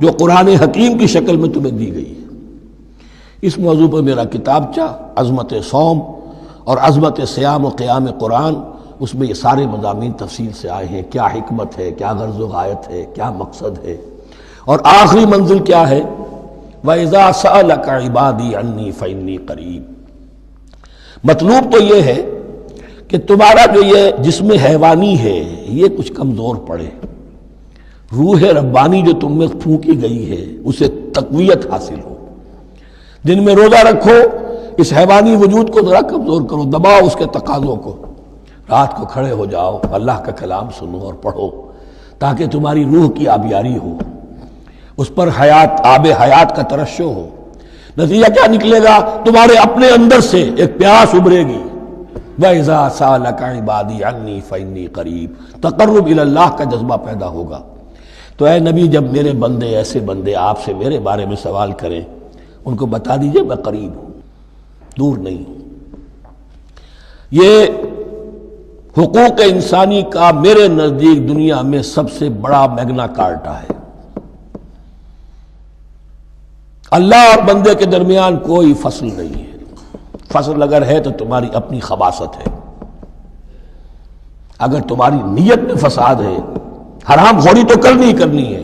جو قرآن حکیم کی شکل میں تمہیں دی گئی ہے۔ اس موضوع پر میرا کتابچہ عظمت صوم اور عظمت صیام و قیام قرآن، اس میں یہ سارے مضامین تفصیل سے آئے ہیں، کیا حکمت ہے، کیا غرض و غایت ہے، کیا مقصد ہے، اور آخری منزل کیا ہے، وَإِذَا سَأَلَكَ عِبَادِي عَنِّي فَإِنِّي قَرِيبٌ۔ مطلوب تو یہ ہے کہ تمہارا جو یہ جسم حیوانی ہے یہ کچھ کمزور پڑے، روح ربانی جو تم میں پھونکی گئی ہے اسے تقویت حاصل ہو۔ دن میں روزہ رکھو، اس حیوانی وجود کو ذرا کمزور کرو، دباؤ اس کے تقاضوں کو، رات کو کھڑے ہو جاؤ، اللہ کا کلام سنو اور پڑھو، تاکہ تمہاری روح کی آبیاری ہو، اس پر حیات، آب حیات کا ترشح ہو۔ نتیجہ کیا نکلے گا؟ تمہارے اپنے اندر سے ایک پیاس ابھرے گی، وَإِذَا سَأَلَكَ عِبَادِي عَنِّي فَإِنِّي قَرِيبٌ، تقرب الی اللہ کا جذبہ پیدا ہوگا۔ تو اے نبی، جب میرے بندے، ایسے بندے آپ سے میرے بارے میں سوال کریں، ان کو بتا دیجئے میں قریب ہوں، دور نہیں ہوں۔ یہ حقوق انسانی کا میرے نزدیک دنیا میں سب سے بڑا میگنا کارٹا ہے۔ اللہ اور بندے کے درمیان کوئی فصل نہیں ہے، فصل اگر ہے تو تمہاری اپنی خباثت ہے۔ اگر تمہاری نیت میں فساد ہے، حرام خوری تو کرنی ہی کرنی ہے،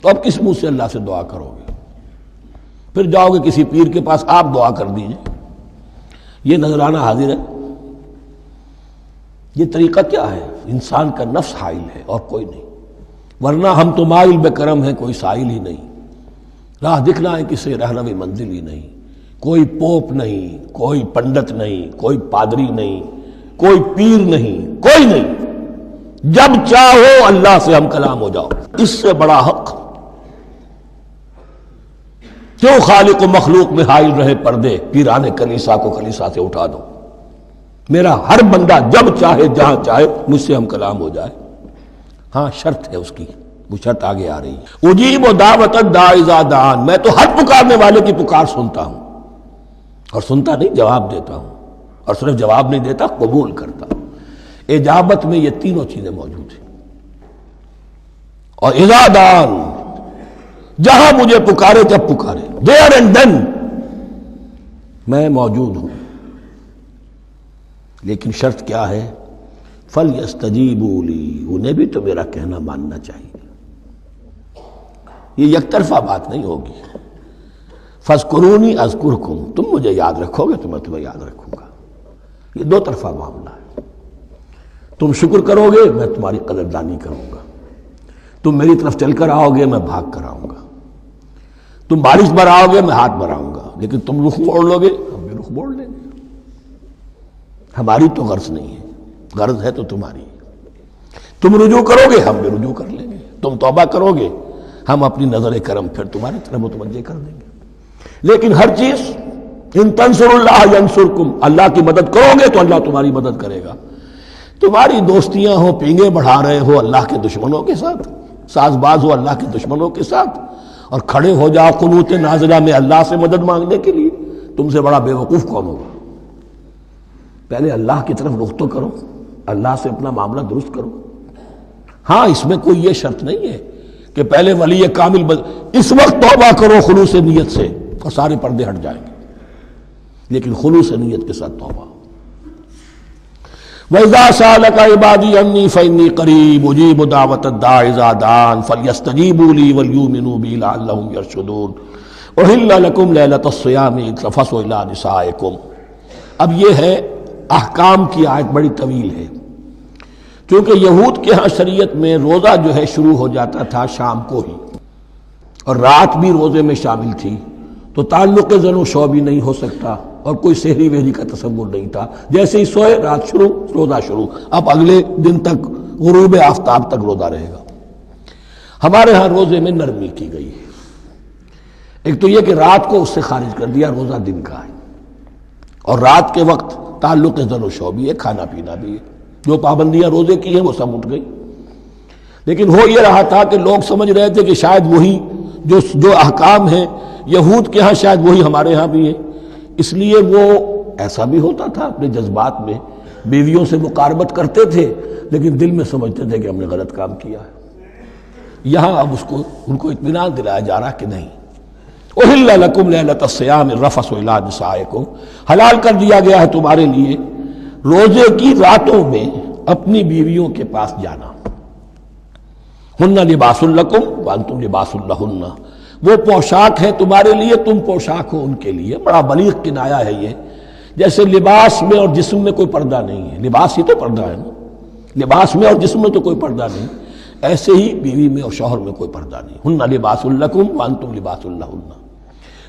تو اب کس منہ سے اللہ سے دعا کرو گے؟ پھر جاؤ گے کسی پیر کے پاس، آپ دعا کر دیجئے، یہ نذرانہ حاضر ہے؟ یہ طریقہ کیا ہے؟ انسان کا نفس حائل ہے اور کوئی نہیں، ورنہ ہم تو مائل بے کرم ہیں، کوئی سائل ہی نہیں، راہ دکھنا ہے کسی رہنوی منزل ہی نہیں، کوئی پوپ نہیں، کوئی پنڈت نہیں، کوئی پادری نہیں، کوئی پیر نہیں، کوئی نہیں، جب چاہو اللہ سے ہم کلام ہو جاؤ۔ اس سے بڑا حق کیوں خالق و مخلوق میں حائل رہے پردے؟ پیران کلیسا کو کلیسا سے اٹھا دو، میرا ہر بندہ جب چاہے جہاں چاہے مجھ سے ہم کلام ہو جائے۔ ہاں شرط ہے اس کی، وہ شرط آگے آ رہی ہے، اجیب دعوت الداعی اذا دعان، میں تو ہر پکارنے والے کی پکار سنتا ہوں، اور سنتا نہیں جواب دیتا ہوں، اور صرف جواب نہیں دیتا، قبول کرتا ہوں۔ اجابت میں یہ تینوں چیزیں موجود ہیں۔ اور اذا دعان، جہاں مجھے پکارے جب پکارے، there and then میں موجود ہوں۔ لیکن شرط کیا ہے؟ فَلْيَسْتَجِيبُوا لِي، انہیں بھی تو میرا کہنا ماننا چاہیے، یہ یک طرفہ بات نہیں ہوگی۔ فاذکرونی اذکرکم، تم مجھے یاد رکھو گے تو میں تمہیں یاد رکھوں گا۔ یہ دو طرفہ معاملہ ہے، تم شکر کرو گے میں تمہاری قدردانی کروں گا، تم میری طرف چل کر آؤ گے میں بھاگ کر آؤں گا، تم بارش برآؤ گے میں ہاتھ بڑھاؤں گا، لیکن تم رخ موڑ لو گے ہم بھی رخ موڑ لیں گے۔ ہماری تو غرض نہیں ہے، غرض ہے تو تمہاری، تم رجوع کرو گے ہم بھی رجوع کر لیں گے، تم توبہ کرو گے ہم اپنی نظر کرم پھر تمہاری طرف متوجہ کر دیں گے۔ لیکن ہر چیز ان تنصر اللہ ینصرکم، اللہ کی مدد کرو گے تو اللہ تمہاری مدد کرے گا۔ تمہاری دوستیاں ہو، پینگے بڑھا رہے ہو اللہ کے دشمنوں کے ساتھ، ساز باز ہو اللہ کے دشمنوں کے ساتھ، اور کھڑے ہو جاؤ قنوت نازلہ میں اللہ سے مدد مانگنے کے لیے، تم سے بڑا بے وقوف کون ہوگا؟ پہلے اللہ کی طرف رخ تو کرو، اللہ سے اپنا معاملہ درست کرو۔ ہاں اس میں کوئی یہ شرط نہیں ہے کہ پہلے ولی کامل اس وقت توبہ کرو خلوص نیت سے اور سارے پردے ہٹ جائیں گے، لیکن خلوص نیت کے ساتھ توبہ۔ وَإِذَا سَأَلَكَ عِبَادِي عَنِّي فَإِنِّي قَرِيبٌ أُجِيبُ دَعْوَةَ الدَّاعِ إِذَا دَعَانِ فَلْيَسْتَجِيبُوا لِي وَلْيُؤْمِنُوا بِي لَعَلَّهُمْ يَرْشُدُونَ أُحِلَّ لَكُمْ لَيْلَةَ الصِّيَامِ الرَّفَثُ إِلَىٰ نِسَائِكُمْ۔ اب یہ ہے احکام کی آیت، بڑی طویل ہے، کیونکہ یہود کے ہاں شریعت میں روزہ جو ہے شروع ہو جاتا تھا شام کو ہی، اور رات بھی روزے میں شامل تھی، تو تعلق زن و شو بھی نہیں ہو سکتا، اور کوئی سحری وحری کا تصور نہیں تھا، جیسے ہی سوئے رات شروع روزہ شروع، اب اگلے دن تک غروب آفتاب تک روزہ رہے گا۔ ہمارے ہاں روزے میں نرمی کی گئی ہے، ایک تو یہ کہ رات کو اس سے خارج کر دیا، روزہ دن کا ہے، اور رات کے وقت تعلق زن و شو بھی ہے، کھانا پینا بھی ہے، جو پابندیاں روزے کی ہیں وہ سب اٹھ گئی۔ لیکن ہو یہ رہا تھا کہ لوگ سمجھ رہے تھے کہ شاید وہی جو احکام ہیں یہود کے ہاں شاید وہی ہمارے ہاں بھی ہیں، اس لیے وہ ایسا بھی ہوتا تھا اپنے جذبات میں بیویوں سے مقاربت کرتے تھے، لیکن دل میں سمجھتے تھے کہ ہم نے غلط کام کیا ہے۔ یہاں اب ان کو اطمینان دلایا جا رہا کہ نہیں، احل لکم لیلۃ الصیام الرفث الی نسائکم، حلال کر دیا گیا ہے تمہارے لیے روزے کی راتوں میں اپنی بیویوں کے پاس جانا۔ ہن لباس لکم وانتم لباس لہن، وہ پوشاک ہے تمہارے لیے، تم پوشاک ہو ان کے لیے۔ بڑا بلیغ کنایا ہے یہ، جیسے لباس میں اور جسم میں کوئی پردہ نہیں ہے، لباس ہی تو پردہ ہے نا، لباس میں اور جسم میں تو کوئی پردہ نہیں، ایسے ہی بیوی میں اور شوہر میں کوئی پردہ نہیں۔ ہن لباس لکم وانتم لباس لہن۔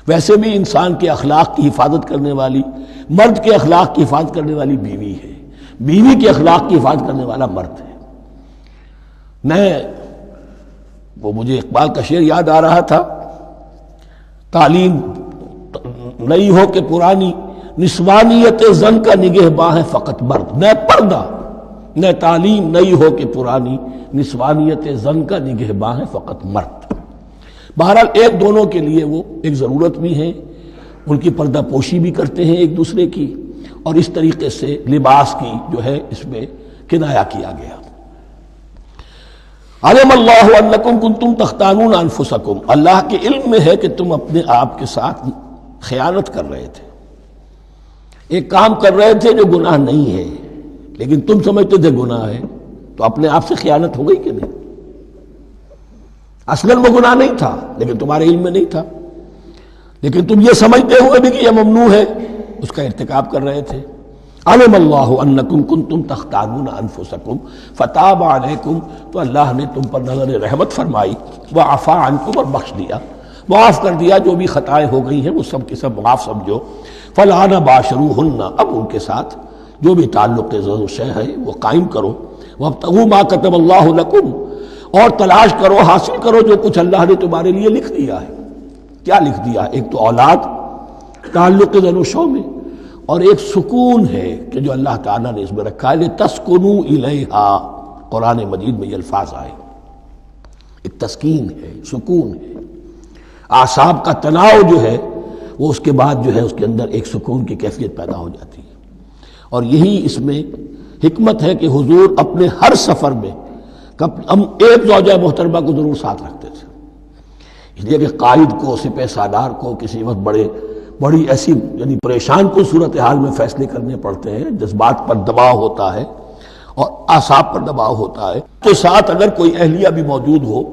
ویسے بھی انسان کے اخلاق کی حفاظت کرنے والی، مرد کے اخلاق کی حفاظت کرنے والی بیوی ہے، بیوی کے اخلاق کی حفاظت کرنے والا مرد ہے۔ وہ مجھے اقبال کا شعر یاد آ رہا تھا، تعلیم نئی ہو کہ پرانی، نسوانیت زن کا نگہباں ہے فقط مرد۔ نہ پردہ نہ تعلیم نئی ہو کہ پرانی، نسوانیت زن کا نگہباں ہے فقط مرد۔ بہرحال ایک دونوں کے لیے وہ ایک ضرورت بھی ہے، ان کی پردہ پوشی بھی کرتے ہیں ایک دوسرے کی، اور اس طریقے سے لباس کی جو ہے اس میں کنایا کیا گیا۔ علم اللہ انکم کنتم تختانون انفسکم، اللہ کے علم میں ہے کہ تم اپنے آپ کے ساتھ خیانت کر رہے تھے، ایک کام کر رہے تھے جو گناہ نہیں ہے، لیکن تم سمجھتے تھے گناہ ہے، تو اپنے آپ سے خیانت ہو گئی کہ نہیں؟ اصلاً وہ گناہ نہیں تھا لیکن تمہارے علم میں نہیں تھا، لیکن تم یہ سمجھتے ہوئے بھی کہ یہ ممنوع ہے اس کا ارتکاب کر رہے تھے۔ علم اللہ انکم کنتم تختانون انفسکم فتاب علیکم، تو اللہ نے تم پر نظر رحمت فرمائی، وعفا عنکم، اور بخش دیا، معاف کر دیا، جو بھی خطائیں ہو گئی ہیں وہ سب کے سب معاف سمجھو۔ فالآن باشروہن، اب ان کے ساتھ جو بھی تعلق زو شے ہے وہ قائم کرو، وابتغوا ما کتب اللہ لکم، اور تلاش کرو، حاصل کرو جو کچھ اللہ نے تمہارے لیے لکھ دیا ہے۔ کیا لکھ دیا؟ ایک تو اولاد تعلق زن و شو میں، اور ایک سکون ہے کہ جو اللہ تعالیٰ نے اس میں رکھا ہے، لِتَسْكُنُوا إِلَيْهَا، قرآن مجید میں یہ الفاظ آئے، ایک تسکین ہے، سکون ہے، اعصاب کا تناؤ جو ہے وہ اس کے بعد جو ہے اس کے اندر ایک سکون کی کیفیت پیدا ہو جاتی ہے۔ اور یہی اس میں حکمت ہے کہ حضور اپنے ہر سفر میں ہم ایک زوجہ محترمہ کو ضرور ساتھ رکھتے تھے، اس لیے کہ قائد کو، سپہ سالار کو کسی وقت بڑی ایسی یعنی پریشان کن صورتحال میں فیصلے کرنے پڑتے ہیں، جذبات پر دباؤ ہوتا ہے اور اعصاب پر دباؤ ہوتا ہے، تو ساتھ اگر کوئی اہلیہ بھی موجود ہو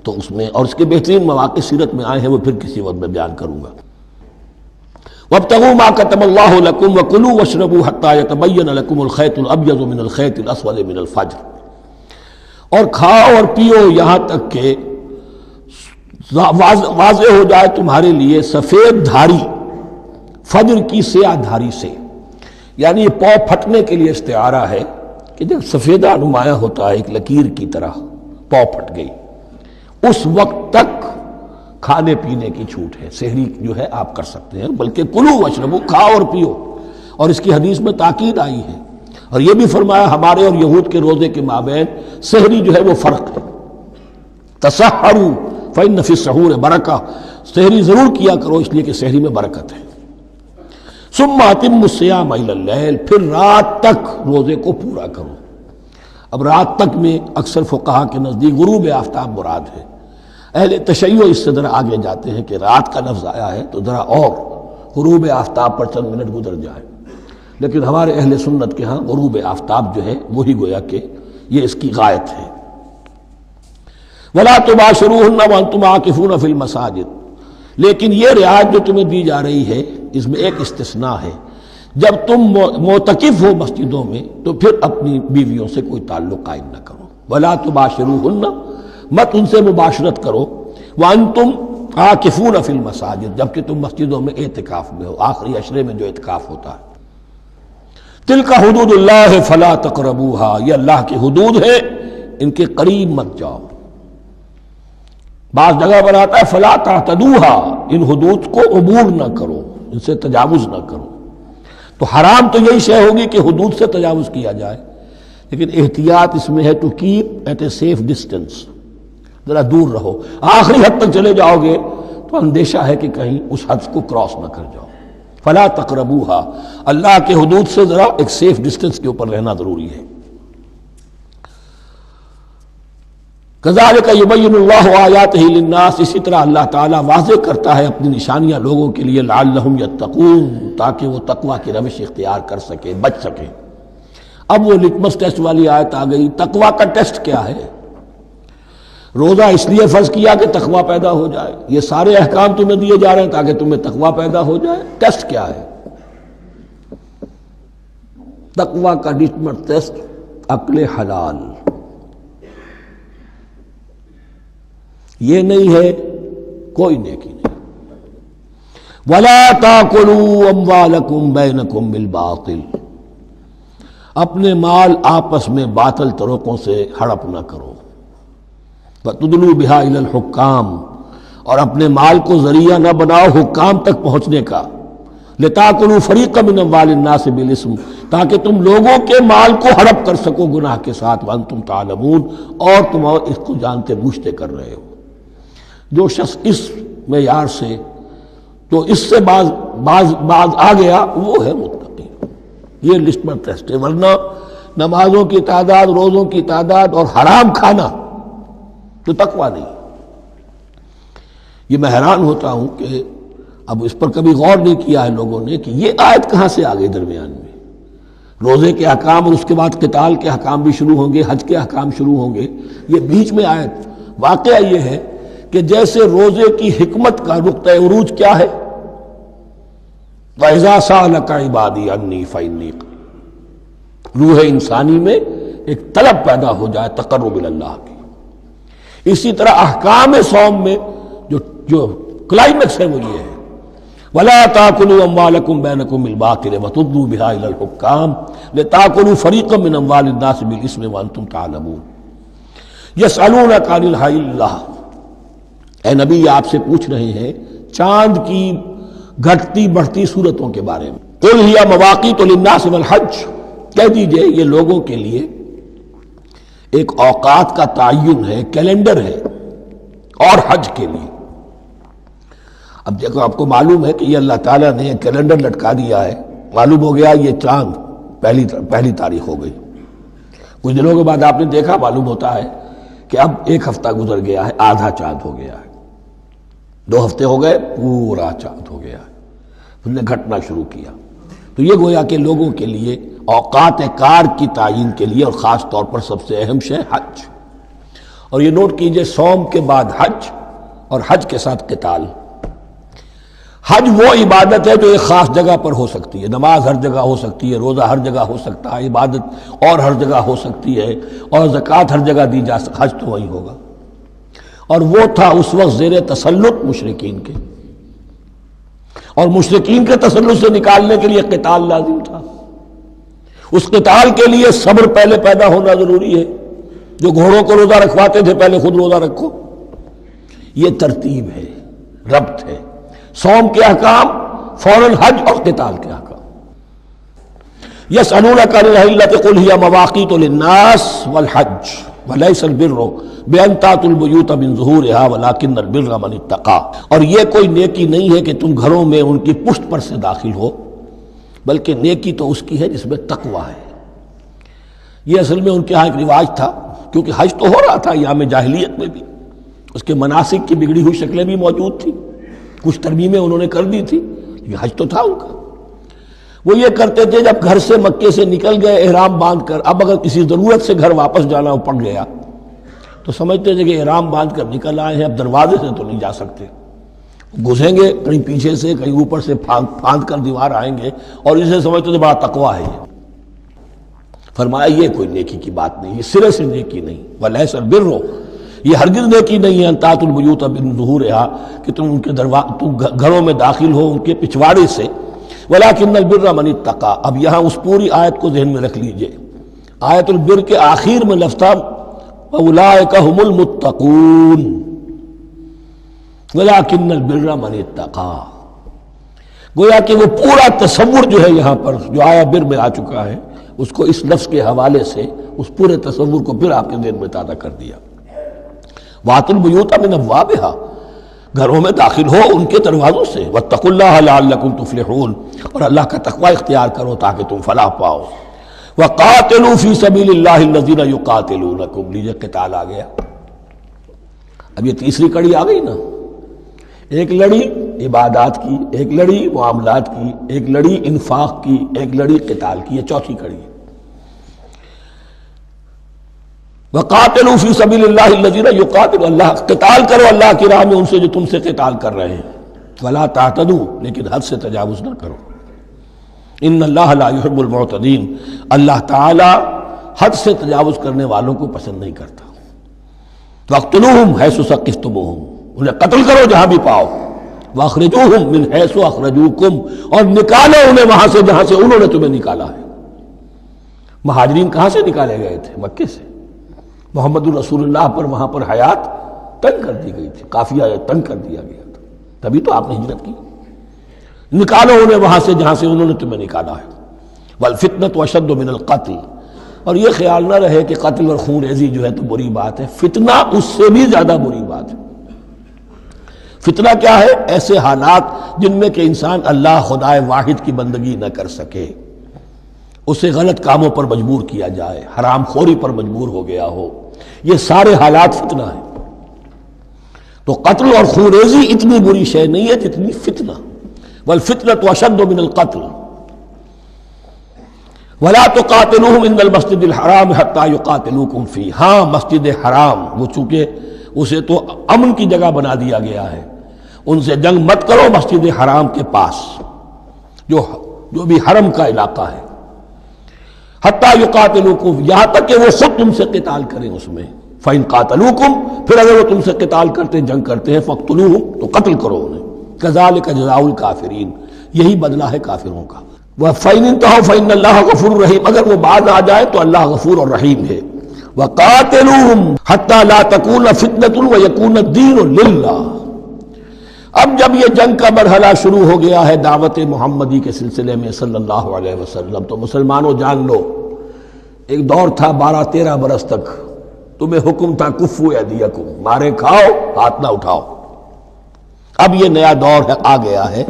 تو اس میں، اور اس کے بہترین مواقع سیرت میں آئے ہیں، وہ پھر کسی وقت میں بیان کروں گا۔ وابتغوا ما كتب الله لكم وكلوا واشربوا حتى يتبين لكم الخيط الابيض من الخيط الاسود من الفجر، اور کھاؤ اور پیو یہاں تک کہ واضح ہو جائے تمہارے لیے سفید دھاری فجر کی سیاہ دھاری سے، یعنی یہ پاؤں پھٹنے کے لیے استعارہ ہے کہ جب سفیدہ نمایاں ہوتا ہے ایک لکیر کی طرح، پاؤں پھٹ گئی، اس وقت تک کھانے پینے کی چھوٹ ہے، سحری جو ہے آپ کر سکتے ہیں، بلکہ کلو واشربو، کھاؤ اور پیو، اور اس کی حدیث میں تاکید آئی ہے، اور یہ بھی فرمایا ہمارے اور یہود کے روزے کے مابین سحری جو ہے وہ فرق ہے، تسحروا فإن فی السحور برکہ، سحری ضرور کیا کرو اس لیے کہ سحری میں برکت ہے۔ ثم اتموا الصیام الی اللیل، پھر رات تک روزے کو پورا کرو۔ اب رات تک میں اکثر فقہا کے نزدیک غروب آفتاب مراد ہے، اہل تشیع اس سے ذرا آگے جاتے ہیں کہ رات کا لفظ آیا ہے تو ذرا اور غروب آفتاب پر چند منٹ گزر جائے، لیکن ہمارے اہل سنت کے ہاں غروب آفتاب جو ہے وہی گویا کہ یہ اس کی غایت ہے۔ وَلَا تُبَاشِرُوهُنَّ وَأَنْتُمْ عَاكِفُونَ فِي الْمَسَاجِدِ، لیکن یہ رعایت جو تمہیں دی جا رہی ہے اس میں ایک استثناء ہے، جب تم معتکف ہو مسجدوں میں تو پھر اپنی بیویوں سے کوئی تعلق قائم نہ کرو۔ وَلَا تُبَاشِرُوهُنَّ، مت ان سے مباشرت کرو، وَأَنْتُمْ عَاكِفُونَ فِي الْمَسَاجِدِ، جبکہ تم مسجدوں میں اعتکاف میں ہو، آخری عشرے میں جو اعتکاف ہوتا ہے۔ تِلْكَ حُدُودُ اللَّهِ فَلَا تَقْرَبُوهَا، یہ اللہ کی حدود ہے، ان کے قریب مت جاؤ۔ بعض جگہ پر آتا ہے فَلَا تَعْتَدُوهَا، ان حدود کو عبور نہ کرو، ان سے تجاوز نہ کرو۔ تو حرام تو یہی شے ہوگی کہ حدود سے تجاوز کیا جائے، لیکن احتیاط اس میں ہے to keep at a safe distance, ذرا دور رہو۔ آخری حد تک چلے جاؤ گے تو اندیشہ ہے کہ کہیں اس حد کو کراس نہ کر جاؤ۔ فلا تقربوها، اللہ کے حدود سے ذرا ایک سیف ڈسٹینس کے اوپر رہنا ضروری ہے۔ کذالک یبین اللہ آیاتہ للناس، اسی طرح اللہ تعالیٰ واضح کرتا ہے اپنی نشانیاں لوگوں کے لیے، لعلہم یتقون، تاکہ وہ تقوی کی روش اختیار کر سکے، بچ سکے۔ اب وہ لٹمس ٹیسٹ والی آیت آ گئی، تقوی کا ٹیسٹ کیا ہے؟ روزہ اس لیے فرض کیا کہ تقوی پیدا ہو جائے، یہ سارے احکام تمہیں دیے جا رہے ہیں تاکہ تمہیں تقوی پیدا ہو جائے۔ ٹیسٹ کیا ہے؟ تقوی کا لٹمس ٹیسٹ عقل حلال، یہ نہیں ہے کوئی نیکی نہیں۔ وَلَا تَأْكُلُوا أَمْوَالَكُمْ بَيْنَكُمْ بِالْبَاطِلِ، اپنے مال آپس میں باطل طریقوں سے ہڑپ نہ کرو۔ وَتُدْلُوا بِهَا إِلَى الْحُكَّامِ، اور اپنے مال کو ذریعہ نہ بناؤ حکام تک پہنچنے کا، لِتَأْكُلُوا فَرِيقًا مِنْ أَمْوَالِ النَّاسِ بِالْإِثْمِ، تاکہ تم لوگوں کے مال کو ہڑپ کر سکو گناہ کے ساتھ، وَأَنْتُمْ تَعْلَمُونَ، اور تم اس کو جانتے بوجھتے کر رہے ہو۔ جو شخص اس معیار سے تو اس سے باز آ گیا وہ ہے متقی، یہ لسٹ میں ٹیسٹ ہے۔ ورنہ نمازوں کی تعداد، روزوں کی تعداد اور حرام کھانا تو تقویٰ نہیں۔ یہ میں حیران ہوتا ہوں کہ اب اس پر کبھی غور نہیں کیا ہے لوگوں نے کہ یہ آیت کہاں سے آ گئی درمیان میں۔ روزے کے احکام اور اس کے بعد قتال کے احکام بھی شروع ہوں گے، حج کے احکام شروع ہوں گے، یہ بیچ میں آیت۔ واقعہ یہ ہے کہ جیسے روزے کی حکمت کا نقطہ عروج کیا ہے، وَإِذَا سَأَلَكَ عِبَادِي عَنِّي فَإِنِّي قَرِيبٌ، روح انسانی میں ایک طلب پیدا ہو جائے تقرب اللہ کی۔ اسی طرح احکام صوم میں جو کلائمیکس ہے وہ یہ ہے، وَلَا تَأْكُلُوا أَمْوَالَكُمْ بَيْنَكُمْ بِالْبَاطِلِ وَتُدْلُوا بِهَا إِلَى الْحُكَّامِ لِتَأْكُلُوا فَرِيقًا مِنْ أَمْوَالِ النَّاسِ بِالْإِثْمِ وَأَنْتُمْ تَعْلَمُونَ۔ يَسْأَلُونَكَ عَنِ الْأَهِلَّةِ، اے نبی آپ سے پوچھ رہے ہیں چاند کی گھٹتی بڑھتی صورتوں کے بارے میں۔ قُلْ هِيَ مَوَاقِيتُ لِلنَّاسِ وَالْحَجِّ، کہہ دیجئے یہ لوگوں کے لیے ایک اوقات کا تعین ہے، کیلنڈر ہے، اور حج کے لیے۔ اب دیکھو آپ کو معلوم ہے کہ یہ اللہ تعالیٰ نے ایک کیلنڈر لٹکا دیا ہے، معلوم ہو گیا یہ چاند پہلی تاریخ ہو گئی، کچھ دنوں کے بعد آپ نے دیکھا معلوم ہوتا ہے کہ اب ایک ہفتہ گزر گیا ہے، آدھا چاند ہو گیا ہے، 2 ہفتے ہو گئے، پورا چاند ہو گیا ہے، پھر نے گھٹنا شروع کیا۔ تو یہ گویا کہ لوگوں کے لیے اوقات کار کی تعین کے لیے، اور خاص طور پر سب سے اہم شے حج۔ اور یہ نوٹ کیجئے، صوم کے بعد حج اور حج کے ساتھ قتال۔ حج وہ عبادت ہے جو ایک خاص جگہ پر ہو سکتی ہے، نماز ہر جگہ ہو سکتی ہے، روزہ ہر جگہ ہو سکتا ہے، عبادت اور ہر جگہ ہو سکتی ہے، اور زکوٰۃ ہر جگہ دی جا سکتی، حج تو وہی ہوگا۔ اور وہ تھا اس وقت زیر تسلط مشرکین کے، اور مشرکین کے تسلط سے نکالنے کے لیے قتال لازم تھا۔ اس قتال کے لیے صبر پہلے پیدا ہونا ضروری ہے۔ جو گھوڑوں کو روزہ رکھواتے تھے پہلے خود روزہ رکھو، یہ ترتیب ہے، ربط ہے۔ صوم کے احکام فوراً حج اور قتال کے احکام۔ یسألونک عن الأہلة قل هی مواقیت للناس والحج ولیس البر بأن تأتوا البیوت من ظہورها ولکن البر من اتقى۔ اور یہ کوئی نیکی نہیں ہے کہ تم گھروں میں ان کی پشت پر سے داخل ہو، بلکہ نیکی تو اس کی ہے جس میں تقوی ہے۔ یہ اصل میں ان کے ہاں ایک رواج تھا، کیونکہ حج تو ہو رہا تھا ایام جاہلیت میں بھی، اس کے مناسک کی بگڑی ہوئی شکلیں بھی موجود تھیں، کچھ ترمیمیں انہوں نے کر دی تھی، یہ حج تو تھا ان کا۔ وہ یہ کرتے تھے جب گھر سے مکے سے نکل گئے احرام باندھ کر، اب اگر کسی ضرورت سے گھر واپس جانا پڑ گیا تو سمجھتے تھے کہ احرام باندھ کر نکل آئے ہیں، اب دروازے سے تو نہیں جا سکتے، گھسیں گے کہیں پیچھے سے کہیں اوپر سے پھاند کر دیوار آئیں گے، اور اسے سمجھتے تھے بڑا تقویٰ ہے۔ فرمایا یہ کوئی نیکی کی بات نہیں، یہ سرے سے نیکی نہیں۔ ولیس البر، یہ ہرگز نیکی نہیں ہے ان تأتوا البیوت من ظہورها کہ تم ان کے گھروں میں داخل ہو ان کے پچھواڑے سے، ولکن البر من اتقى۔ اب یہاں اس پوری آیت کو ذہن میں رکھ لیجئے، آیت البر کے آخر میں لفظ تھا اولئک هم المتقون ولکن البر من اتقى۔ گویا کہ وہ پورا تصور جو ہے یہاں پر جو آیا بر میں آ چکا ہے، اس کو اس لفظ کے حوالے سے اس پورے تصور کو پھر آپ کے ذہن میں تازہ کر دیا۔ وَأْتُوا الْبُيُوتَ مِنْ أَبْوَابِهَا، گھروں میں داخل ہو ان کے دروازوں سے، وَاتَّقُوا اللَّهَ لَعَلَّكُمْ تُفْلِحُونَ، اور اللہ کا تقوی اختیار کرو تاکہ تم فلاح پاؤ۔ وَقَاتِلُوا فِي سَبِيلِ اللَّهِ الَّذِينَ يُقَاتِلُونَكُمْ، لیجئے قتال آ گیا۔ اب یہ تیسری کڑی آ گئی نا، ایک لڑی عبادات کی، ایک لڑی معاملات کی، ایک لڑی انفاق کی، ایک لڑی قتال کی، یہ چوتھی کڑی ہے۔ وَقَاتِلُوا فِي سَبِيلِ اللَّهِ الَّذِينَ يُقَاتِلُونَ، اللہ قتال کرو اللہ کی راہ میں ان سے جو تم سے قتال کر رہے ہیں۔ وَلَا تَعْتَدُوا، لیکن حد سے تجاوز نہ کرو۔ إِنَّ اللَّهَ لَا يُحِبُّ الْمُعْتَدِينَ، اللہ تعالی حد سے تجاوز کرنے والوں کو پسند نہیں کرتا۔ وَاقْتُلُوهُمْ حَيْثُ ثَقِفْتُمُوهُمْ، انہیں قتل کرو جہاں بھی پاؤ۔ وَأَخْرِجُوهُمْ مِنْ حَيْثُ أَخْرَجُوكُمْ، اور نکالو انہیں وہاں سے جہاں سے انہوں نے تمہیں نکالا ہے۔ مہاجرین کہاں سے نکالے گئے تھے؟ مکے سے۔ محمد الرسول اللہ پر وہاں پر حیات تنگ کر دی گئی تھی، قافیہ تنگ کر دیا گیا تھا، تبھی تو آپ نے ہجرت کی۔ نکالو انہیں وہاں سے جہاں سے انہوں نے تمہیں نکالا ہے۔ والفتنة اشد من القتل، اور یہ خیال نہ رہے کہ قتل اور خون ریزی جو ہے تو بری بات ہے، فتنہ اس سے بھی زیادہ بری بات ہے۔ فتنہ کیا ہے؟ ایسے حالات جن میں کہ انسان اللہ خدائے واحد کی بندگی نہ کر سکے، اسے غلط کاموں پر مجبور کیا جائے، حرام خوری پر مجبور ہو گیا ہو، یہ سارے حالات فتنہ ہیں۔ تو قتل اور خون ریزی اتنی بری شے نہیں ہے جتنی فتنہ۔ والفتنة اشد من القتل ولا تقاتلوهم عند المسجد الحرام حتى يقاتلوكم فيه، ہاں مسجد حرام وہ چونکہ اسے تو امن کی جگہ بنا دیا گیا ہے، ان سے جنگ مت کرو مسجد حرام کے پاس جو بھی حرم کا علاقہ ہے۔ حتیٰ یقاتلوکم، یہاں تک کہ وہ خود تم سے قتال کریں اس میں۔ فَإِن قَاتَلُوكُمْ، پھر اگر وہ تم سے قتال کرتے جنگ کرتے ہیں، فَاقْتُلُوهُمْ، تو قتل کرو انہیں۔ كَذَلِكَ جَزَاءُ الْكَافِرِينَ، یہی بدلہ ہے کافروں کا۔ وَفَإِنِ انْتَهَوْا فَإِنَّ اللَّهَ غَفُورٌ رَحِيمٌ، اگر وہ باز آ جائے تو اللہ غفور اور رحیم ہے۔ وَقَاتِلُوهُمْ حَتَّى لَا تَكُونَ فِتْنَةٌ وَيَكُونَ الدِّينُ لِلَّهِ۔ اب جب یہ جنگ کا مرحلہ شروع ہو گیا ہے دعوت محمدی کے سلسلے میں صلی اللہ علیہ وسلم، تو مسلمانوں جان لو ایک دور تھا 12-13 برس تک تمہیں حکم تھا کفو ایدیکم، مارے کھاؤ ہاتھ نہ اٹھاؤ۔ اب یہ نیا دور آ گیا ہے،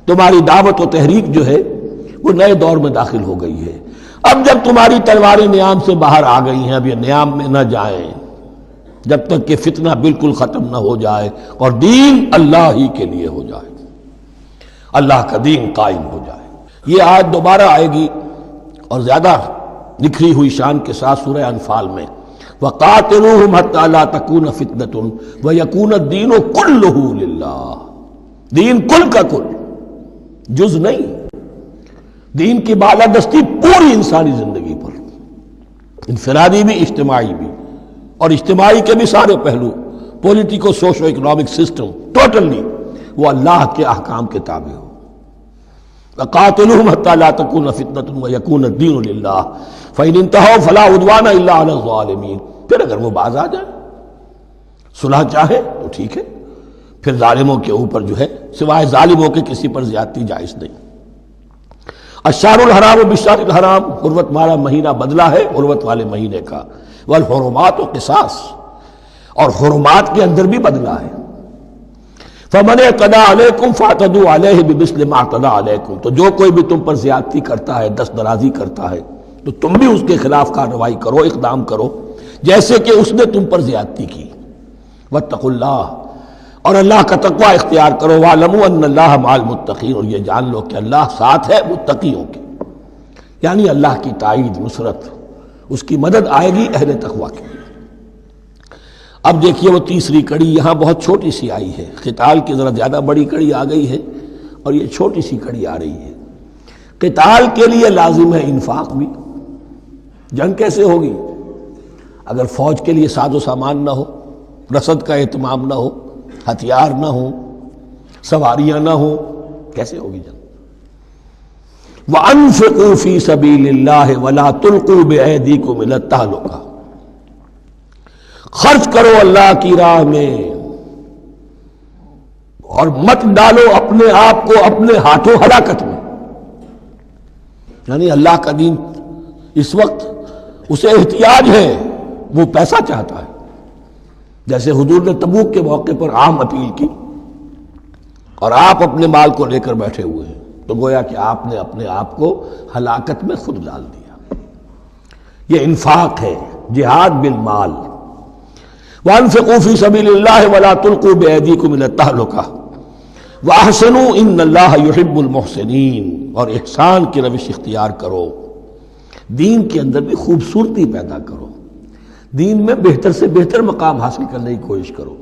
تمہاری دعوت و تحریک جو ہے وہ نئے دور میں داخل ہو گئی ہے۔ اب جب تمہاری تلواریں نیام سے باہر آ گئی ہیں، اب یہ نیام میں نہ جائیں جب تک کہ فتنہ بالکل ختم نہ ہو جائے اور دین اللہ ہی کے لیے ہو جائے، اللہ کا دین قائم ہو جائے۔ یہ آیت دوبارہ آئے گی اور زیادہ نکھری ہوئی شان کے ساتھ سورہ انفال میں، وَقَاتِلُوهُمْ حَتَّى لَا تَكُونَ فِتْنَةٌ وَيَكُونَ الدِّينُ كُلُّهُ لِلَّهِ، دین کل کا کل، جز نہیں. دین کی بالادستی پوری انسانی زندگی پر، انفرادی بھی اجتماعی بھی، اور اجتماعی کے بھی سارے پہلو، politico socio economic system totally وہ اللہ کے احکام کے تابع ہو. وَقَاتِلُوهُمْ حَتَّى لَا تَكُونَ فِتْنَةٌ وَيَكُونَ الدِّينُ لِلَّهِ فَإِنِ انْتَهَوْا فَلَا عُدْوَانَ إِلَّا عَلَى الظَّالِمِينَ. پھر اگر وہ باز آ جائے، صلح چاہے تو ٹھیک ہے، پھر ظالموں کے اوپر جو ہے سوائے ظالموں کے کسی پر زیادتی جائز نہیں. الشہر الحرام بالشہر الحرام، حرمت والا مہینہ بدلہ ہے حرمت والے مہینے کا. والحرمات قصاص، اور حرمات کے اندر بھی بدلہ ہے. فمن اعتدى علیکم فاعتدوا علیہ بمثل ما اعتدى علیکم، تو جو کوئی بھی تم پر زیادتی کرتا ہے، دست درازی کرتا ہے، تو تم بھی اس کے خلاف کارروائی کرو، اقدام کرو جیسے کہ اس نے تم پر زیادتی کی. واتقوا اللہ، اور اللہ کا تقوی اختیار کرو. واعلموا ان اللہ مع المتقین، اور یہ جان لو کہ اللہ ساتھ ہے متقیوں کے، یعنی اللہ کی تائید، نصرت، اس کی مدد آئے گی اہل تقوی کے. اب دیکھیے وہ تیسری کڑی یہاں بہت چھوٹی سی آئی ہے. قتال کی ذرا زیادہ بڑی کڑی آ گئی ہے اور یہ چھوٹی سی کڑی آ رہی ہے. قتال کے لیے لازم ہے انفاق بھی. جنگ کیسے ہوگی اگر فوج کے لیے ساز و سامان نہ ہو، رسد کا اہتمام نہ ہو، ہتھیار نہ ہو، سواریاں نہ ہو، کیسے ہوگی جنگ؟ وَأَنفِقُوا فِي سَبِيلِ اللَّهِ وَلَا تُلْقُوا بِأَيْدِيكُمْ إِلَى التَّهْلُكَةِ، خرچ کرو اللہ کی راہ میں اور مت ڈالو اپنے آپ کو اپنے ہاتھوں ہلاکت میں. یعنی اللہ کا دین اس وقت اسے احتیاج ہے، وہ پیسہ چاہتا ہے. جیسے حضور نے تبوک کے موقع پر عام اپیل کی اور آپ اپنے مال کو لے کر بیٹھے ہوئے ہیں، تو گویا کہ آپ نے اپنے آپ کو ہلاکت میں خود ڈال دیا. یہ انفاق ہے، جہاد بالمال. وَأَنفِقُوا فِي سَبِيلِ اللَّهِ وَلَا تُلْقُوا بِأَيْدِيكُمْ إِلَى التَّهْلُكَةِ وَأَحْسِنُوا إِنَّ اللَّهَ يُحِبُّ الْمُحْسِنِينَ، اور احسان کی روش اختیار کرو. دین کے اندر بھی خوبصورتی پیدا کرو، دین میں بہتر سے بہتر مقام حاصل کرنے کی کوشش کرو.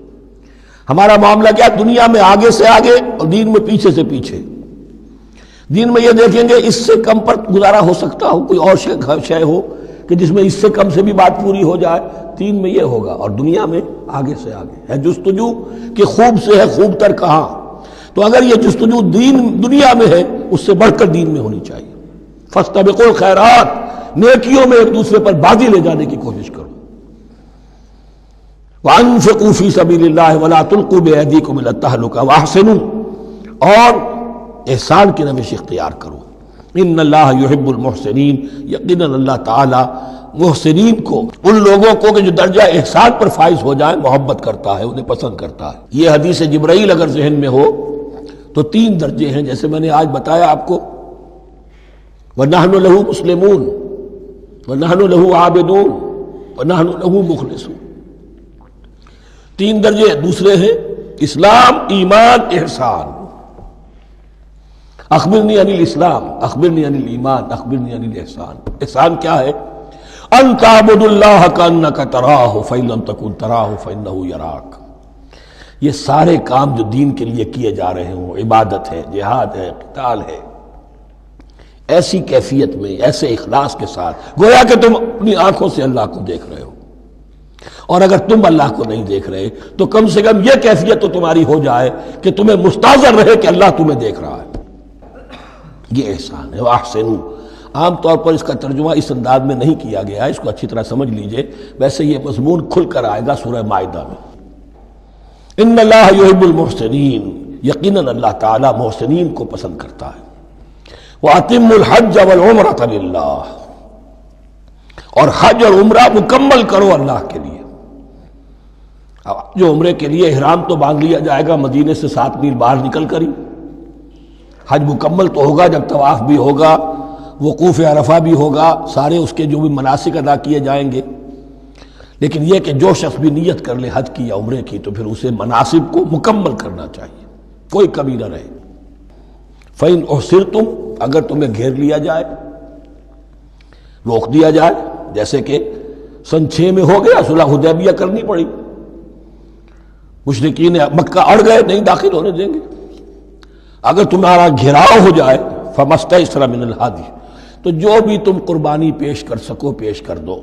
ہمارا معاملہ کیا، دنیا میں آگے سے آگے اور دین میں پیچھے سے پیچھے. دین میں یہ دیکھیں گے اس سے کم پر گزارا ہو سکتا ہو، کوئی اور شے ہو کہ جس میں اس سے کم سے بھی بات پوری ہو جائے. دین میں یہ ہوگا، اور دنیا میں آگے سے آگے ہے جستجو کہ خوب سے ہے خوب تر کہاں. تو اگر یہ جستجو دنیا میں ہے، اس سے بڑھ کر دین میں ہونی چاہیے. فاستبقوا الخیرات، نیکیوں میں ایک دوسرے پر بازی لے جانے کی کوشش کرو. وَأَنفِقُوا فِي سَبِيلِ اللَّهِ وَلَا تُلْقُوا بِأَيْدِيكُمْ إِلَى التَّهْلُكَةِ وَأَحْسِنُوا، اور احسان کی روش اختیار کرو. ان اللہ یحب المحسنین، یقیناً اللہ تعالی محسنین کو، ان لوگوں کو کہ جو درجہ احسان پر فائز ہو جائیں، محبت کرتا ہے، انہیں پسند کرتا ہے. یہ حدیث جبرائیل اگر ذہن میں ہو تو 3 درجے ہیں جیسے میں نے آج بتایا آپ کو. وَنَحْنُ لَهُ مُسْلِمُونَ وَنَحْنُ لَهُ عَابِدُونَ وَنَحْنُ لَهُ مُخْلِصُونَ. 3 درجے دوسرے ہیں، اسلام، ایمان، احسان. اخبرنی عن الاسلام، اخبرنی عن الایمان، اخبرنی عن الاحسان. احسان کیا ہے؟ ان تعبد اللہ کانک تراہ فإن لم تکن تراہ فإنہ یراک. یہ سارے کام جو دین کے لیے کیے جا رہے ہوں، عبادت ہے، جہاد ہے، قتال ہے، ایسی کیفیت میں، ایسے اخلاص کے ساتھ گویا کہ تم اپنی آنکھوں سے اللہ کو دیکھ رہے ہو. اور اگر تم اللہ کو نہیں دیکھ رہے تو کم سے کم یہ کیفیت تو تمہاری ہو جائے کہ تمہیں مستحضر رہے کہ اللہ تمہیں دیکھ رہا ہے. یہ احسان ہے. وَأَحْسِنُوا، عام طور پر اس کا ترجمہ اس انداز میں نہیں کیا گیا ہے، اس کو اچھی طرح سمجھ لیجئے. ویسے یہ مضمون کھل کر آئے گا سورہ مائدہ میں. ان اللہ یحب المحسنین، یقیناً اللہ تعالیٰ محسنین کو پسند کرتا ہے. وَأَتِمُّوا الْحَجَّ وَالْعُمْرَةَ لِلَّهِ، اور حج اور عمرہ مکمل کرو اللہ کے لیے. جو عمرے کے لیے احرام تو باندھ لیا جائے گا مدینے سے 7 میل باہر نکل کر ہی. حج مکمل تو ہوگا جب طواف بھی ہوگا، وقوف عرفہ بھی ہوگا، سارے اس کے جو بھی مناسک ادا کیے جائیں گے. لیکن یہ کہ جو شخص بھی نیت کر لے حج کی یا عمرے کی تو پھر اسے مناسب کو مکمل کرنا چاہیے، کوئی کمی نہ رہے. فَإِنْ أُحْصِرْتُمْ، اگر تمہیں گھیر لیا جائے، روک دیا جائے، جیسے کہ سن 6 میں ہو گیا، صلح حدیبیہ کرنی پڑی، مشرکین مکہ اڑ گئے، نہیں داخل ہونے دیں گے. اگر تمہارا گھیراؤ ہو جائے فمستیسر من الہادی، تو جو بھی تم قربانی پیش کر سکو پیش کر دو۔